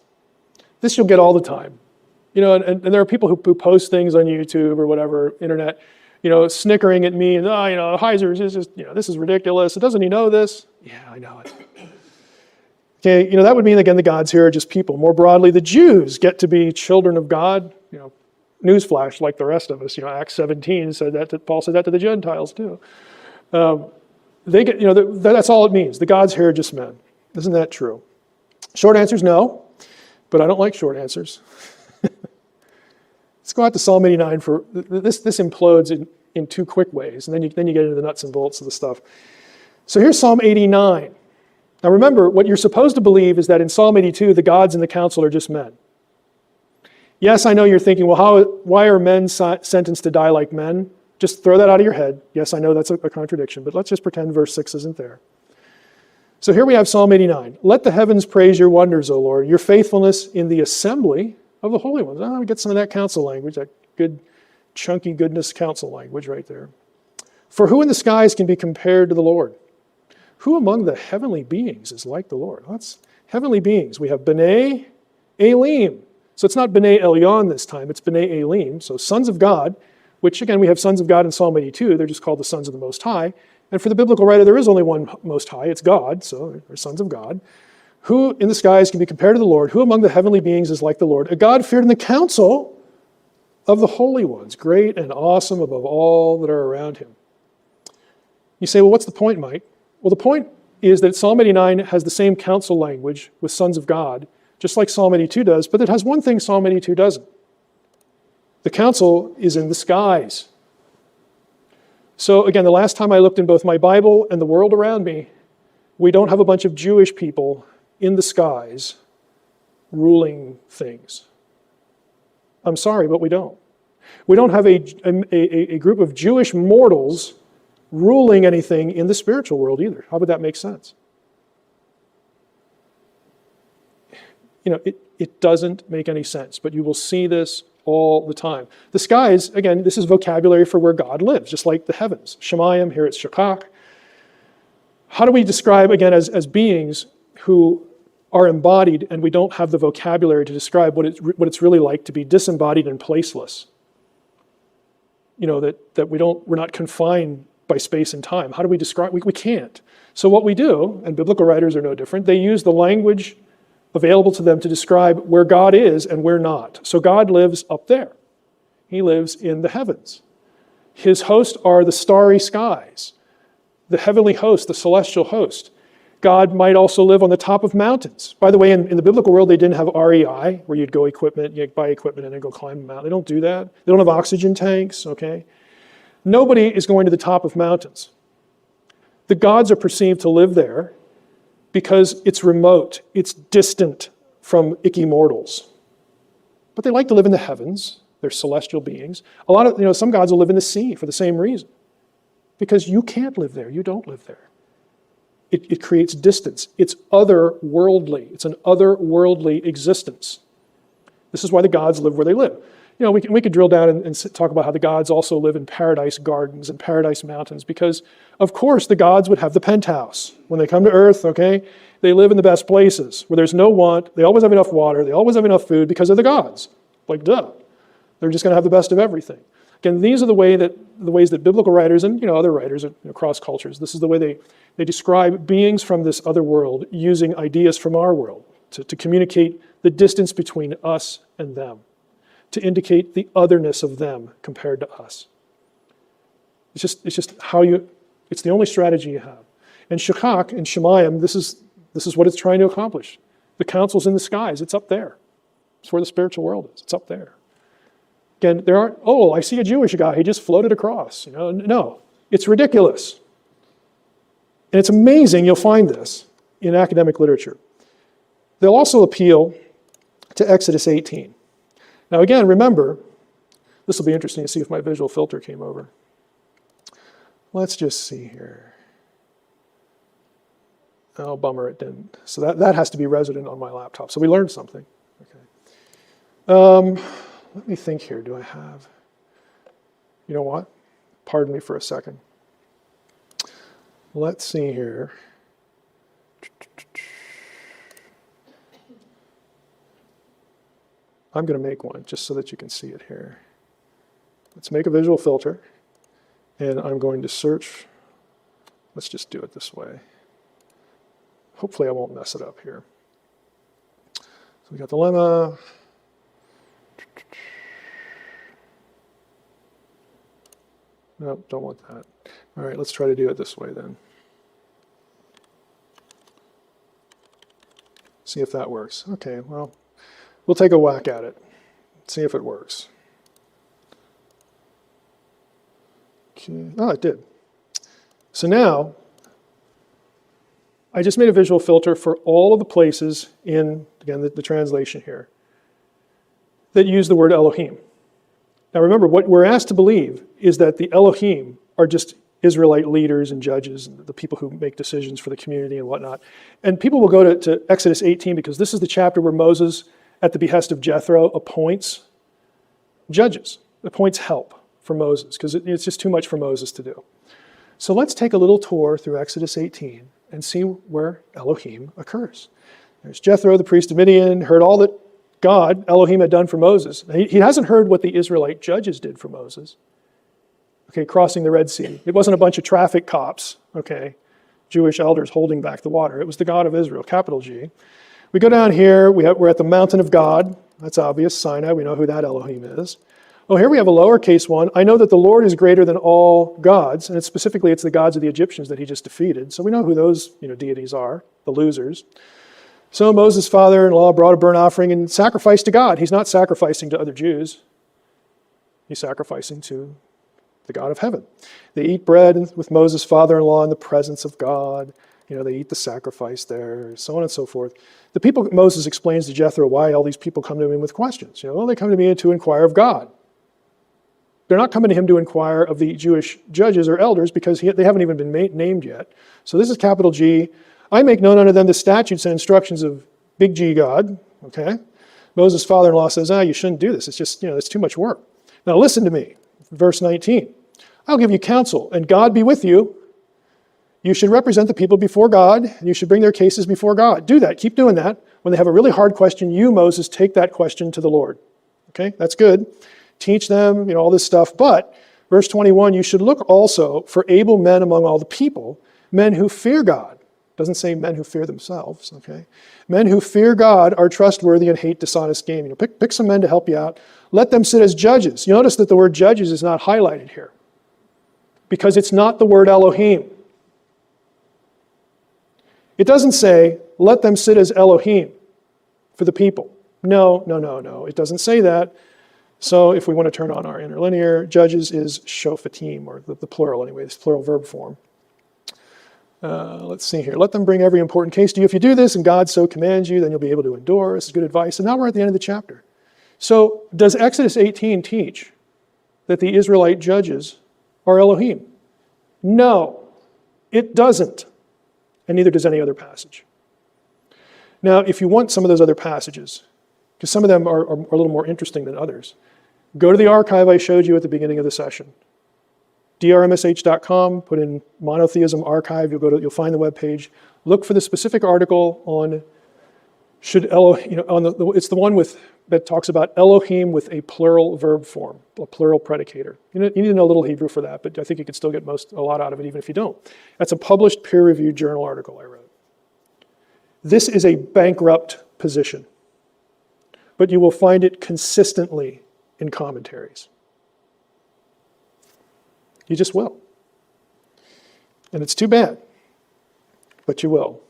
This you'll get all the time. And there are people who post things on YouTube or whatever, internet, snickering at me and, Heiser is just, this is ridiculous. Doesn't he know this? Yeah, I know it. Okay, that would mean, again, the gods here are just people. More broadly, the Jews get to be children of God. Newsflash, like the rest of us. Acts 17 said that, Paul said that to the Gentiles too. They get, that's all it means. The gods here are just men. Isn't that true? Short answer is no, but I don't like short answers. Let's go out to Psalm 89 for this. This implodes in two quick ways, and then you get into the nuts and bolts of the stuff. So here's Psalm 89. Now remember, what you're supposed to believe is that in Psalm 82, the gods in the council are just men. Yes, I know you're thinking, well, why are men sentenced to die like men? Just throw that out of your head. Yes, I know that's a contradiction, but let's just pretend verse 6 isn't there. So here we have Psalm 89. Let the heavens praise your wonders, O Lord, your faithfulness in the assembly of the holy ones. We get some of that council language, that good, chunky goodness council language right there. For who in the skies can be compared to the Lord? Who among the heavenly beings is like the Lord? Well, that's heavenly beings. We have B'nai Elim. So it's not B'nai Elyon this time, it's B'nai Elim. So sons of God, which again, we have sons of God in Psalm 82. They're just called the sons of the Most High. And for the biblical writer, there is only one Most High. It's God, so they're sons of God. Who in the skies can be compared to the Lord? Who among the heavenly beings is like the Lord? A God feared in the council of the holy ones, great and awesome above all that are around him. You say, well, what's the point, Mike? Well, the point is that Psalm 89 has the same council language with sons of God, just like Psalm 82 does, but it has one thing Psalm 82 doesn't. The council is in the skies. So again, the last time I looked in both my Bible and the world around me, we don't have a bunch of Jewish people in the skies ruling things. I'm sorry, but we don't. We don't have a group of Jewish mortals ruling anything in the spiritual world either. How would that make sense? It doesn't make any sense, but you will see this all the time. The skies, again, this is vocabulary for where God lives, just like the heavens. Shemayim, here it's Shakak. How do we describe, again, as beings who are embodied and we don't have the vocabulary to describe what it's really like to be disembodied and placeless? That we're not confined by space and time. How do we describe? We can't. So what we do, and biblical writers are no different, they use the language available to them to describe where God is and where not. So God lives up there. He lives in the heavens. His host are the starry skies, the heavenly host, the celestial host. God might also live on the top of mountains. By the way, in the biblical world, they didn't have REI, where you'd buy equipment and then go climb a mountain. They don't do that. They don't have oxygen tanks, okay? Nobody is going to the top of mountains. The gods are perceived to live there because it's remote, it's distant from icky mortals. But they like to live in the heavens. They're celestial beings. A lot of, some gods will live in the sea for the same reason. Because you can't live there. You don't live there. It creates distance. It's otherworldly. It's an otherworldly existence. This is why the gods live where they live. We could drill down and talk about how the gods also live in paradise gardens and paradise mountains, because, of course, the gods would have the penthouse. When they come to earth, okay, they live in the best places, where there's no want, they always have enough water, they always have enough food, because they're the gods. Like, duh. They're just going to have the best of everything. Again, these are the ways that biblical writers and other writers across cultures, this is the way they describe beings from this other world using ideas from our world to communicate the distance between us and them, to indicate the otherness of them compared to us. It's just it's the only strategy you have. And Shakak and Shemayim, this is what it's trying to accomplish. The council's in the skies, it's up there. It's where the spiritual world is, it's up there. Again, there aren't, I see a Jewish guy, he just floated across. No, it's ridiculous. And it's amazing you'll find this in academic literature. They'll also appeal to Exodus 18. Now again, remember, this will be interesting to see if my visual filter came over. Let's just see here. Oh, bummer, it didn't. So that has to be resident on my laptop. So we learned something. Okay. Let me think here. Do I have... You know what? Pardon me for a second. Let's see here. I'm going to make one just so that you can see it here. Let's make a visual filter. And I'm going to search. Let's just do it this way. Hopefully I won't mess it up here. So we got the lemma. No, don't want that. All right, let's try to do it this way then. See if that works. Okay, well, we'll take a whack at it. See if it works. Okay. Oh, it did. So now, I just made a visual filter for all of the places in, again, the translation here, that use the word Elohim. Now remember, what we're asked to believe is that the Elohim are just Israelite leaders and judges, and the people who make decisions for the community and whatnot. And people will go to Exodus 18 because this is the chapter where Moses, at the behest of Jethro, appoints judges, appoints help for Moses, because it's just too much for Moses to do. So let's take a little tour through Exodus 18 and see where Elohim occurs. There's Jethro, the priest of Midian, heard all that God, Elohim, had done for Moses. He hasn't heard what the Israelite judges did for Moses. Okay, crossing the Red Sea. It wasn't a bunch of traffic cops, okay, Jewish elders holding back the water. It was the God of Israel, capital G. We go down here, we're at the mountain of God. That's obvious, Sinai, we know who that Elohim is. Oh, here we have a lowercase one. I know that the Lord is greater than all gods, and it's the gods of the Egyptians that he just defeated. So we know who those deities are, the losers. So Moses' father-in-law brought a burnt offering and sacrificed to God. He's not sacrificing to other Jews. He's sacrificing to the God of heaven. They eat bread with Moses' father-in-law in the presence of God. They eat the sacrifice there, so on and so forth. The people, Moses explains to Jethro why all these people come to him with questions. They come to me to inquire of God. They're not coming to him to inquire of the Jewish judges or elders because they haven't even been named yet. So this is capital G. I make known unto them the statutes and instructions of big G God. Okay? Moses' father-in-law says, you shouldn't do this. It's just, it's too much work. Now listen to me. Verse 19. I'll give you counsel, and God be with you. You should represent the people before God, and you should bring their cases before God. Do that. Keep doing that. When they have a really hard question, you, Moses, take that question to the Lord. Okay? That's good. Teach them, all this stuff. But, verse 21, you should look also for able men among all the people, men who fear God. Doesn't say men who fear themselves, okay? Men who fear God are trustworthy and hate dishonest gain. Pick some men to help you out. Let them sit as judges. You notice that the word judges is not highlighted here because it's not the word Elohim. It doesn't say, let them sit as Elohim for the people. No. It doesn't say that. So if we want to turn on our interlinear, judges is shofatim, or the plural anyway, this plural verb form. Let's see here. Let them bring every important case to you. If you do this and God so commands you, then you'll be able to endure. This is good advice. And now we're at the end of the chapter. So does Exodus 18 teach that the Israelite judges are Elohim? No, it doesn't. And neither does any other passage. Now, if you want some of those other passages, because some of them are a little more interesting than others, go to the archive I showed you at the beginning of the session. drmsh.com, put in monotheism archive, you'll find the webpage. Look for the specific article on it's the one that talks about Elohim with a plural verb form, a plural predicator. You need to know a little Hebrew for that, but I think you could still get a lot out of it even if you don't. That's a published peer-reviewed journal article I wrote. This is a bankrupt position, but you will find it consistently in commentaries. You just will. And it's too bad, but you will.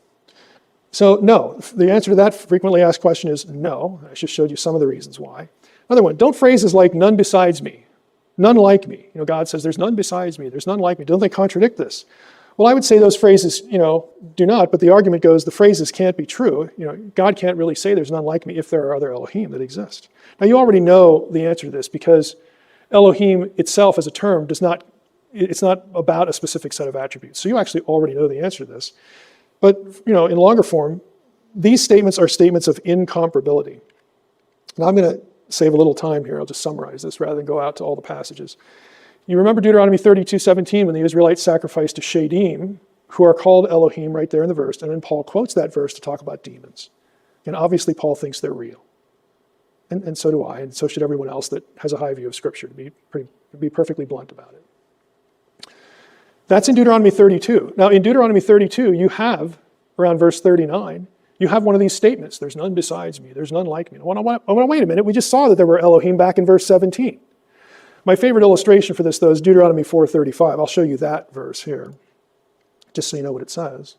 So no, the answer to that frequently asked question is no. I just showed you some of the reasons why. Another one, don't phrases like none besides me, none like me. God says there's none besides me, there's none like me. Don't they contradict this? Well, I would say those phrases, do not, but the argument goes the phrases can't be true. God can't really say there's none like me if there are other Elohim that exist. Now you already know the answer to this because Elohim itself as a term it's not about a specific set of attributes. So you actually already know the answer to this. But, in longer form, these statements are statements of incomparability. Now I'm going to save a little time here. I'll just summarize this rather than go out to all the passages. You remember Deuteronomy 32:17 when the Israelites sacrificed to Shadim, who are called Elohim right there in the verse, and then Paul quotes that verse to talk about demons. And obviously Paul thinks they're real. And so do I, and so should everyone else that has a high view of Scripture, to be perfectly blunt about it. That's in Deuteronomy 32. Now, in Deuteronomy 32, you have, around verse 39, you have one of these statements. There's none besides me. There's none like me. Wait a minute. We just saw that there were Elohim back in verse 17. My favorite illustration for this, though, is Deuteronomy 4:35. I'll show you that verse here, just so you know what it says.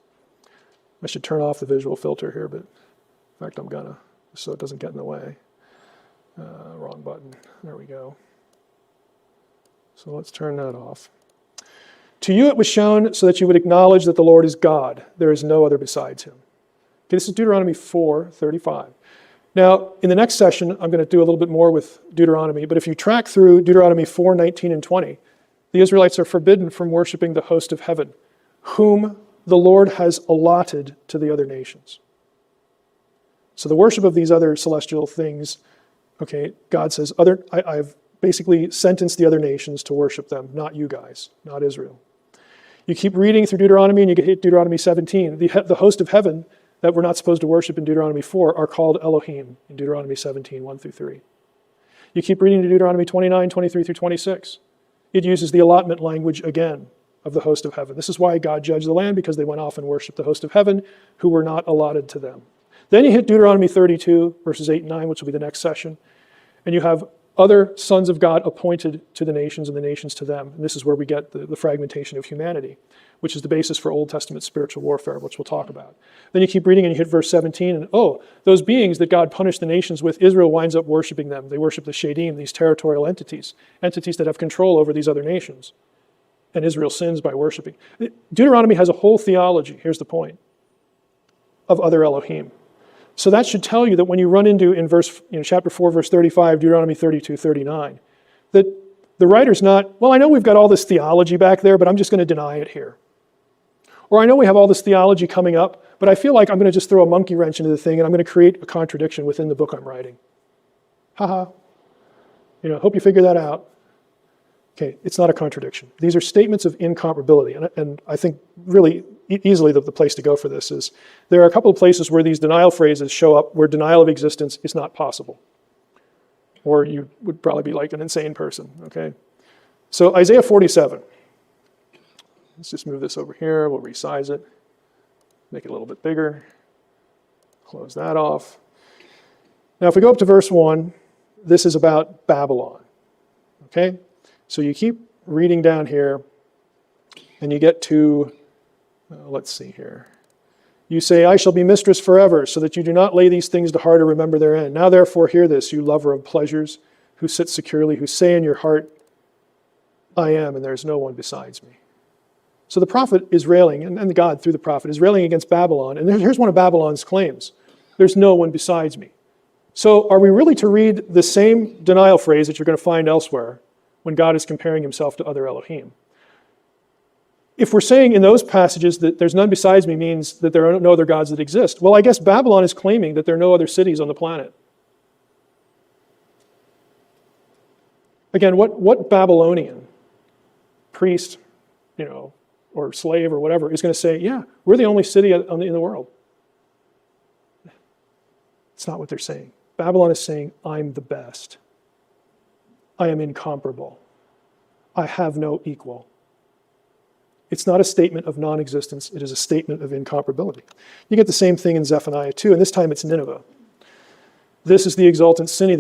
I should turn off the visual filter here, but in fact, I'm gonna, so it doesn't get in the way. Wrong button. There we go. So let's turn that off. To you it was shown so that you would acknowledge that the Lord is God. There is no other besides him. Okay, this is Deuteronomy 4:35. Now, in the next session, I'm going to do a little bit more with Deuteronomy, but if you track through Deuteronomy 4:19 and 20, the Israelites are forbidden from worshiping the host of heaven, whom the Lord has allotted to the other nations. So the worship of these other celestial things, okay, God says, I've basically sentenced the other nations to worship them, not you guys, not Israel. You keep reading through Deuteronomy and you get hit Deuteronomy 17. The host of heaven that we're not supposed to worship in Deuteronomy 4 are called Elohim in Deuteronomy 17, 1 through 3. You keep reading to Deuteronomy 29, 23 through 26. It uses the allotment language again of the host of heaven. This is why God judged the land, because they went off and worshiped the host of heaven who were not allotted to them. Then you hit Deuteronomy 32, verses 8 and 9, which will be the next session, and you have other sons of God appointed to the nations and the nations to them. And this is where we get the fragmentation of humanity, which is the basis for Old Testament spiritual warfare, which we'll talk about. Then you keep reading and you hit verse 17, and those beings that God punished the nations with, Israel winds up worshiping them. They worship the Shadim, these territorial entities that have control over these other nations. And Israel sins by worshiping. Deuteronomy has a whole theology, here's the point, of other Elohim. So that should tell you that when you run into, in chapter 4, verse 35, Deuteronomy 32, 39, that the writer's not, well, I know we've got all this theology back there, but I'm just going to deny it here. Or I know we have all this theology coming up, but I feel like I'm going to just throw a monkey wrench into the thing and I'm going to create a contradiction within the book I'm writing. Haha. Hope you figure that out. Okay, it's not a contradiction. These are statements of incomparability, and I think really easily the place to go for this is there are a couple of places where these denial phrases show up where denial of existence is not possible. Or you would probably be like an insane person, okay? So Isaiah 47. Let's just move this over here. We'll resize it. Make it a little bit bigger. Close that off. Now if we go up to verse 1, this is about Babylon, okay? So you keep reading down here, and you get to, let's see here. You say, I shall be mistress forever, so that you do not lay these things to heart or remember their end. Now therefore hear this, you lover of pleasures, who sit securely, who say in your heart, I am, and there is no one besides me. So the prophet is railing, and God through the prophet is railing against Babylon. And here's one of Babylon's claims. There's no one besides me. So are we really to read the same denial phrase that you're going to find elsewhere when God is comparing himself to other Elohim? If we're saying in those passages that there's none besides me means that there are no other gods that exist, well, I guess Babylon is claiming that there are no other cities on the planet. Again, what Babylonian priest, or slave or whatever is going to say, yeah, we're the only city in the world? It's not what they're saying. Babylon is saying, I'm the best. I am incomparable. I have no equal. It's not a statement of non-existence. It is a statement of incomparability. You get the same thing in Zephaniah 2, and this time it's Nineveh. This is the exultant city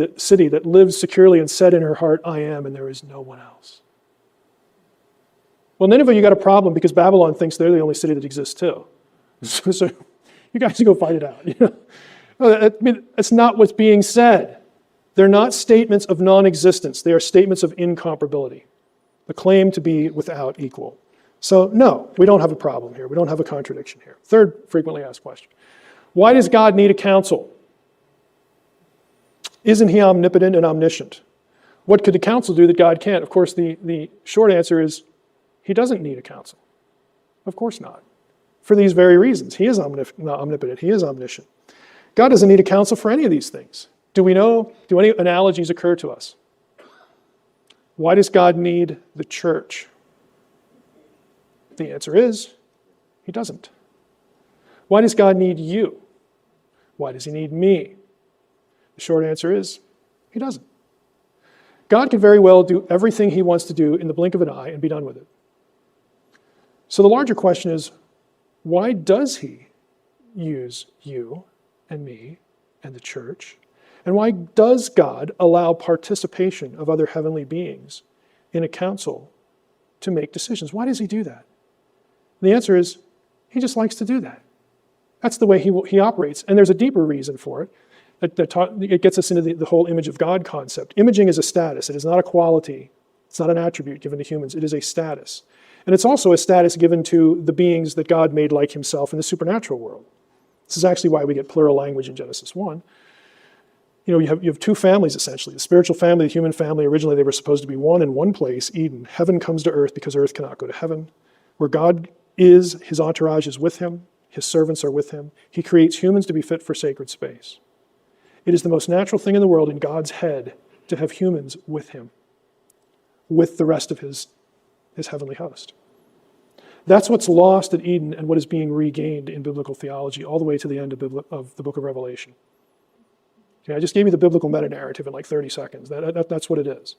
that lives securely and said in her heart, I am, and there is no one else. Well, Nineveh, you got a problem because Babylon thinks they're the only city that exists too. So you guys go fight it out. I mean, that's not what's being said. They're not statements of non-existence. They are statements of incomparability. The claim to be without equal. So no, we don't have a problem here. We don't have a contradiction here. Third frequently asked question. Why does God need a council? Isn't he omnipotent and omniscient? What could the council do that God can't? Of course, the short answer is he doesn't need a council. Of course not. For these very reasons. He is omnipotent. He is omniscient. God doesn't need a council for any of these things. Do we know? Do any analogies occur to us? Why does God need the church? The answer is, he doesn't. Why does God need you? Why does he need me? The short answer is, he doesn't. God could very well do everything he wants to do in the blink of an eye and be done with it. So the larger question is, why does he use you and me and the church? And why does God allow participation of other heavenly beings in a council to make decisions? Why does he do that? The answer is, he just likes to do that. That's the way he operates. And there's a deeper reason for it. It gets us into the whole image of God concept. Imaging is a status. It is not a quality. It's not an attribute given to humans. It is a status. And it's also a status given to the beings that God made like himself in the supernatural world. This is actually why we get plural language in Genesis 1. You have two families, essentially. The spiritual family, the human family, originally they were supposed to be one in one place, Eden. Heaven comes to earth because earth cannot go to heaven. Where God is, his entourage is with him. His servants are with him. He creates humans to be fit for sacred space. It is the most natural thing in the world in God's head to have humans with him, with the rest of his heavenly host. That's what's lost at Eden and what is being regained in biblical theology all the way to the end of the book of Revelation. Okay, I just gave you the biblical meta-narrative in like 30 seconds. That's what it is.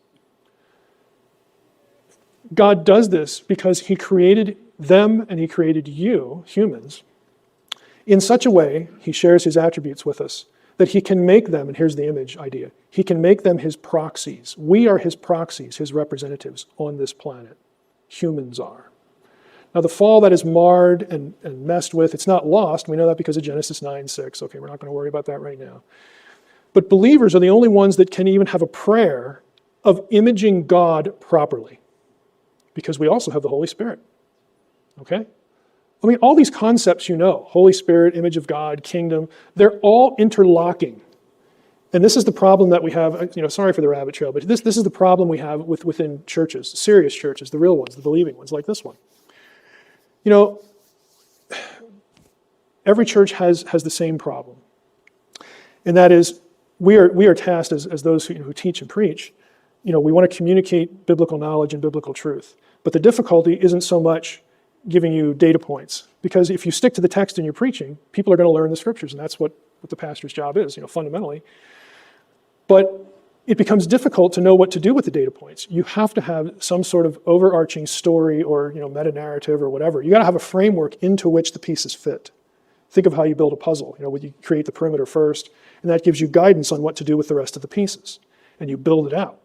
God does this because he created them and he created you, humans, in such a way, he shares his attributes with us, that he can make them, and here's the image idea, he can make them his proxies. We are his proxies, his representatives on this planet. Humans are. Now the fall that is marred and messed with, it's not lost. We know that because of Genesis 9:6. Okay, we're not going to worry about that right now. But believers are the only ones that can even have a prayer of imaging God properly, because we also have the Holy Spirit. Okay? I mean, all these concepts Holy Spirit, image of God, kingdom, they're all interlocking. And this is the problem that we have, sorry for the rabbit trail, but this is the problem we have within churches, serious churches, the real ones, the believing ones, like this one. Every church has the same problem. And that is, we are tasked as those who teach and preach, we want to communicate biblical knowledge and biblical truth. But the difficulty isn't so much giving you data points, because if you stick to the text in your preaching, people are going to learn the scriptures, and that's what the pastor's job is, fundamentally. But it becomes difficult to know what to do with the data points. You have to have some sort of overarching story or meta-narrative or whatever. You got to have a framework into which the pieces fit. Think of how you build a puzzle. You create the perimeter first, and that gives you guidance on what to do with the rest of the pieces, and you build it out.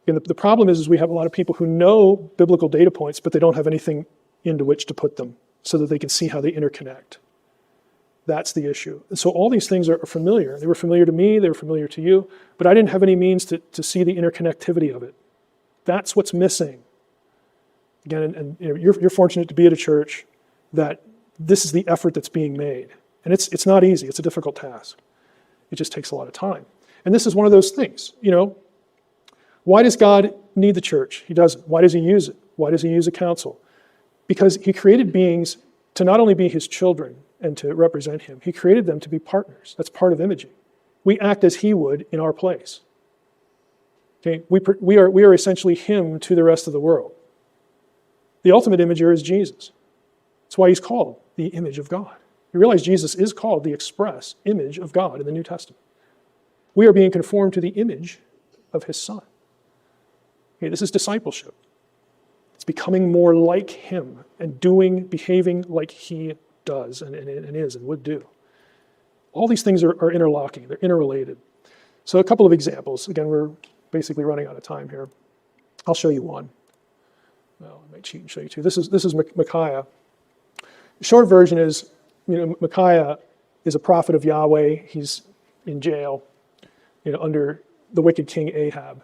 And the problem is we have a lot of people who know biblical data points, but they don't have anything into which to put them so that they can see how they interconnect. That's the issue. And so all these things are familiar. They were familiar to me, they were familiar to you, but I didn't have any means to see the interconnectivity of it. That's what's missing. Again, and you're fortunate to be at a church that this is the effort that's being made. And it's not easy. It's a difficult task. It just takes a lot of time. And this is one of those things, Why does God need the church? He doesn't. Why does he use it? Why does he use a council? Because he created beings to not only be his children and to represent him, he created them to be partners. That's part of imaging. We act as he would in our place. Okay? We are essentially him to the rest of the world. The ultimate imager is Jesus. That's why he's called the image of God. You realize Jesus is called the express image of God in the New Testament. We are being conformed to the image of his Son. Okay, this is discipleship. It's becoming more like him and behaving like he does and is and would do. All these things are interlocking. They're interrelated. So a couple of examples. Again, we're basically running out of time here. I'll show you one. Well, I might cheat and show you two. This is Micaiah. The short version is, Micaiah is a prophet of Yahweh. He's in jail, under the wicked king Ahab.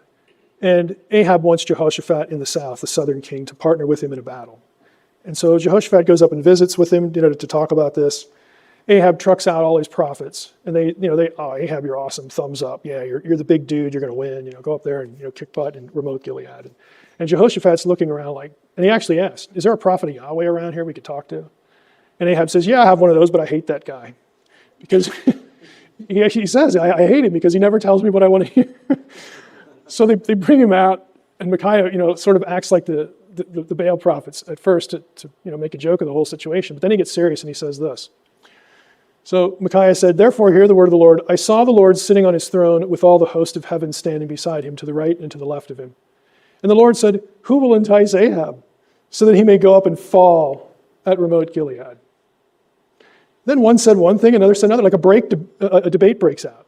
And Ahab wants Jehoshaphat in the south, the southern king, to partner with him in a battle. And so Jehoshaphat goes up and visits with him, to talk about this. Ahab trucks out all his prophets, and they, oh, Ahab, you're awesome, thumbs up. Yeah, you're the big dude, you're going to win. Go up there and kick butt in remote Gilead. And Jehoshaphat's looking around and he actually asked, is there a prophet of Yahweh around here we could talk to? And Ahab says, yeah, I have one of those, but I hate that guy. Because he actually says, I hate him because he never tells me what I want to hear. So they bring him out, and Micaiah, sort of acts like the Baal prophets at first to make a joke of the whole situation. But then he gets serious and he says this. So Micaiah said, therefore hear the word of the Lord. I saw the Lord sitting on his throne with all the host of heaven standing beside him to the right and to the left of him. And the Lord said, who will entice Ahab so that he may go up and fall at remote Gilead? Then one said one thing, another said another, like a debate breaks out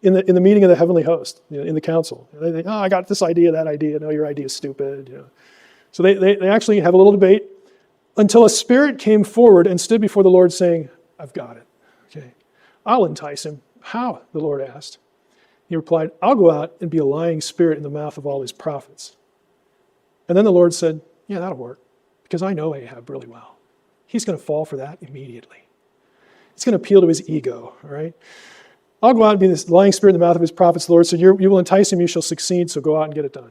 in the meeting of the heavenly host, in the council. And they think, I got this idea, that idea. No, your idea is stupid. So they actually have a little debate until a spirit came forward and stood before the Lord saying, I've got it. Okay, I'll entice him. How? The Lord asked. He replied, I'll go out and be a lying spirit in the mouth of all his prophets. And then the Lord said, yeah, that'll work, because I know Ahab really well. He's going to fall for that immediately. It's going to appeal to his ego, all right? I'll go out and be this lying spirit in the mouth of his prophets. The Lord said, you will entice him, you shall succeed, so go out and get it done.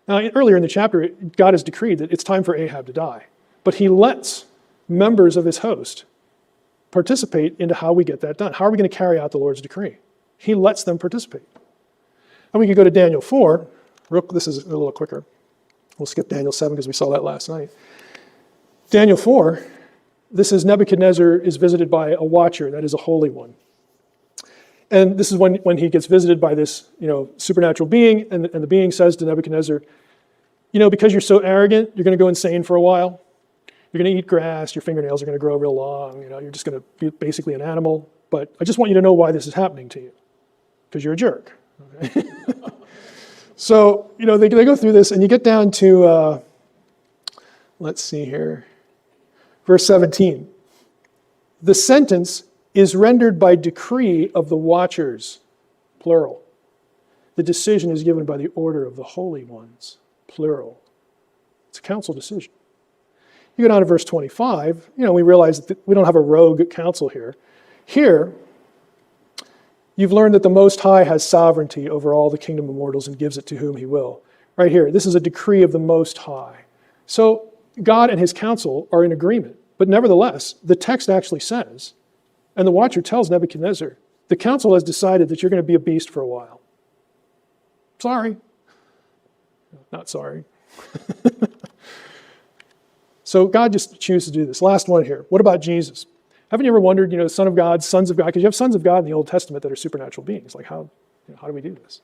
Now, earlier in the chapter, God has decreed that it's time for Ahab to die. But he lets members of his host participate into how we get that done. How are we going to carry out the Lord's decree? He lets them participate. And we can go to Daniel 4. This is a little quicker. We'll skip Daniel 7 because we saw that last night. Daniel 4, this is Nebuchadnezzar is visited by a watcher, that is a holy one. And this is when he gets visited by this supernatural being, and the being says to Nebuchadnezzar, because you're so arrogant, you're going to go insane for a while. You're going to eat grass, your fingernails are going to grow real long, you're just going to be basically an animal. But I just want you to know why this is happening to you, because you're a jerk. Okay? So, they go through this, and you get down to, let's see here, verse 17. The sentence is rendered by decree of the watchers, plural. The decision is given by the order of the holy ones, plural. It's a council decision. You go down to verse 25, we realize that we don't have a rogue council here. Here, you've learned that the Most High has sovereignty over all the kingdom of mortals and gives it to whom he will. Right here, this is a decree of the Most High. So God and his council are in agreement. But nevertheless, the text actually says, and the watcher tells Nebuchadnezzar, the council has decided that you're going to be a beast for a while. Sorry. Not sorry. So God just chooses to do this. Last one here. What about Jesus? Haven't you ever wondered, Son of God, sons of God, because you have sons of God in the Old Testament that are supernatural beings. Like how do we do this?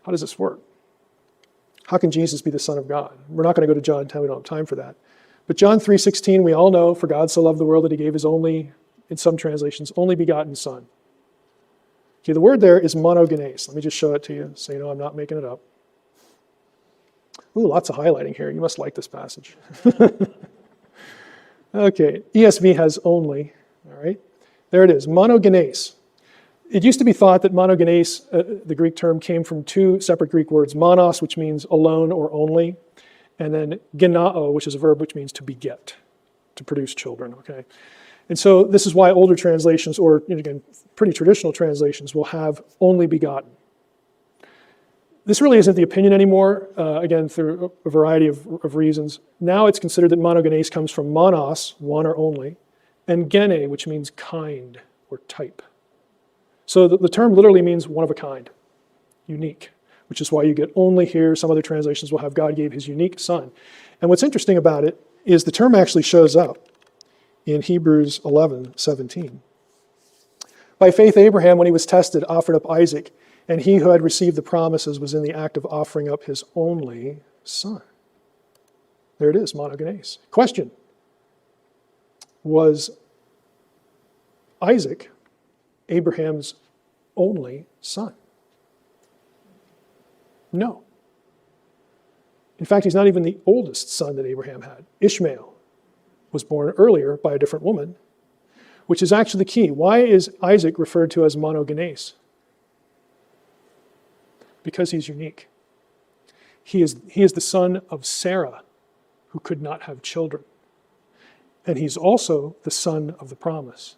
How does this work? How can Jesus be the Son of God? We're not going to go to John 10, we don't have time for that. But John 3:16, we all know, for God so loved the world that he gave his only, in some translations, only begotten Son. Okay, the word there is monogenes. Let me just show it to you so you know I'm not making it up. Ooh, lots of highlighting here. You must like this passage. Okay, ESV has only, all right? There it is, monogenes. It used to be thought that monogenes, the Greek term, came from two separate Greek words, monos, which means alone or only, and then genao, which is a verb which means to beget, to produce children, okay? And so this is why older translations, or again, pretty traditional translations, will have only begotten. This really isn't the opinion anymore, again, through a variety of reasons. Now it's considered that monogenes comes from monos, one or only, and gene, which means kind or type. So the term literally means one of a kind, unique, which is why you get only here. Some other translations will have God gave his unique son. And what's interesting about it is the term actually shows up in Hebrews 11:17. By faith, Abraham, when he was tested, offered up Isaac, and he who had received the promises was in the act of offering up his only son. There it is, monogenes. Question: was Isaac Abraham's only son? No. In fact, he's not even the oldest son that Abraham had. Ishmael was born earlier by a different woman, which is actually the key. Why is Isaac referred to as monogenes? Because he's unique. He is the son of Sarah, who could not have children. And he's also the son of the promise.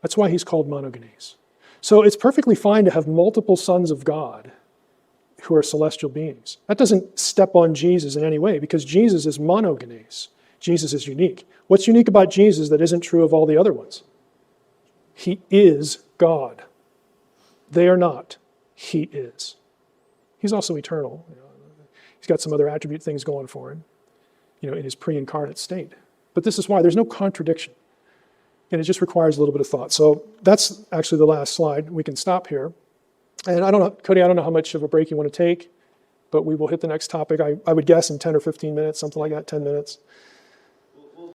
That's why he's called monogenes. So it's perfectly fine to have multiple sons of God who are celestial beings. That doesn't step on Jesus in any way, because Jesus is monogenes. Jesus is unique. What's unique about Jesus that isn't true of all the other ones? He is God. They are not. He is. He's also eternal. He's got some other attribute things going for him, in his pre-incarnate state. But this is why there's no contradiction. And it just requires a little bit of thought. So that's actually the last slide. We can stop here. And I don't know, Cody, I don't know how much of a break you want to take, but we will hit the next topic. I would guess in 10 or 15 minutes, something like that, 10 minutes.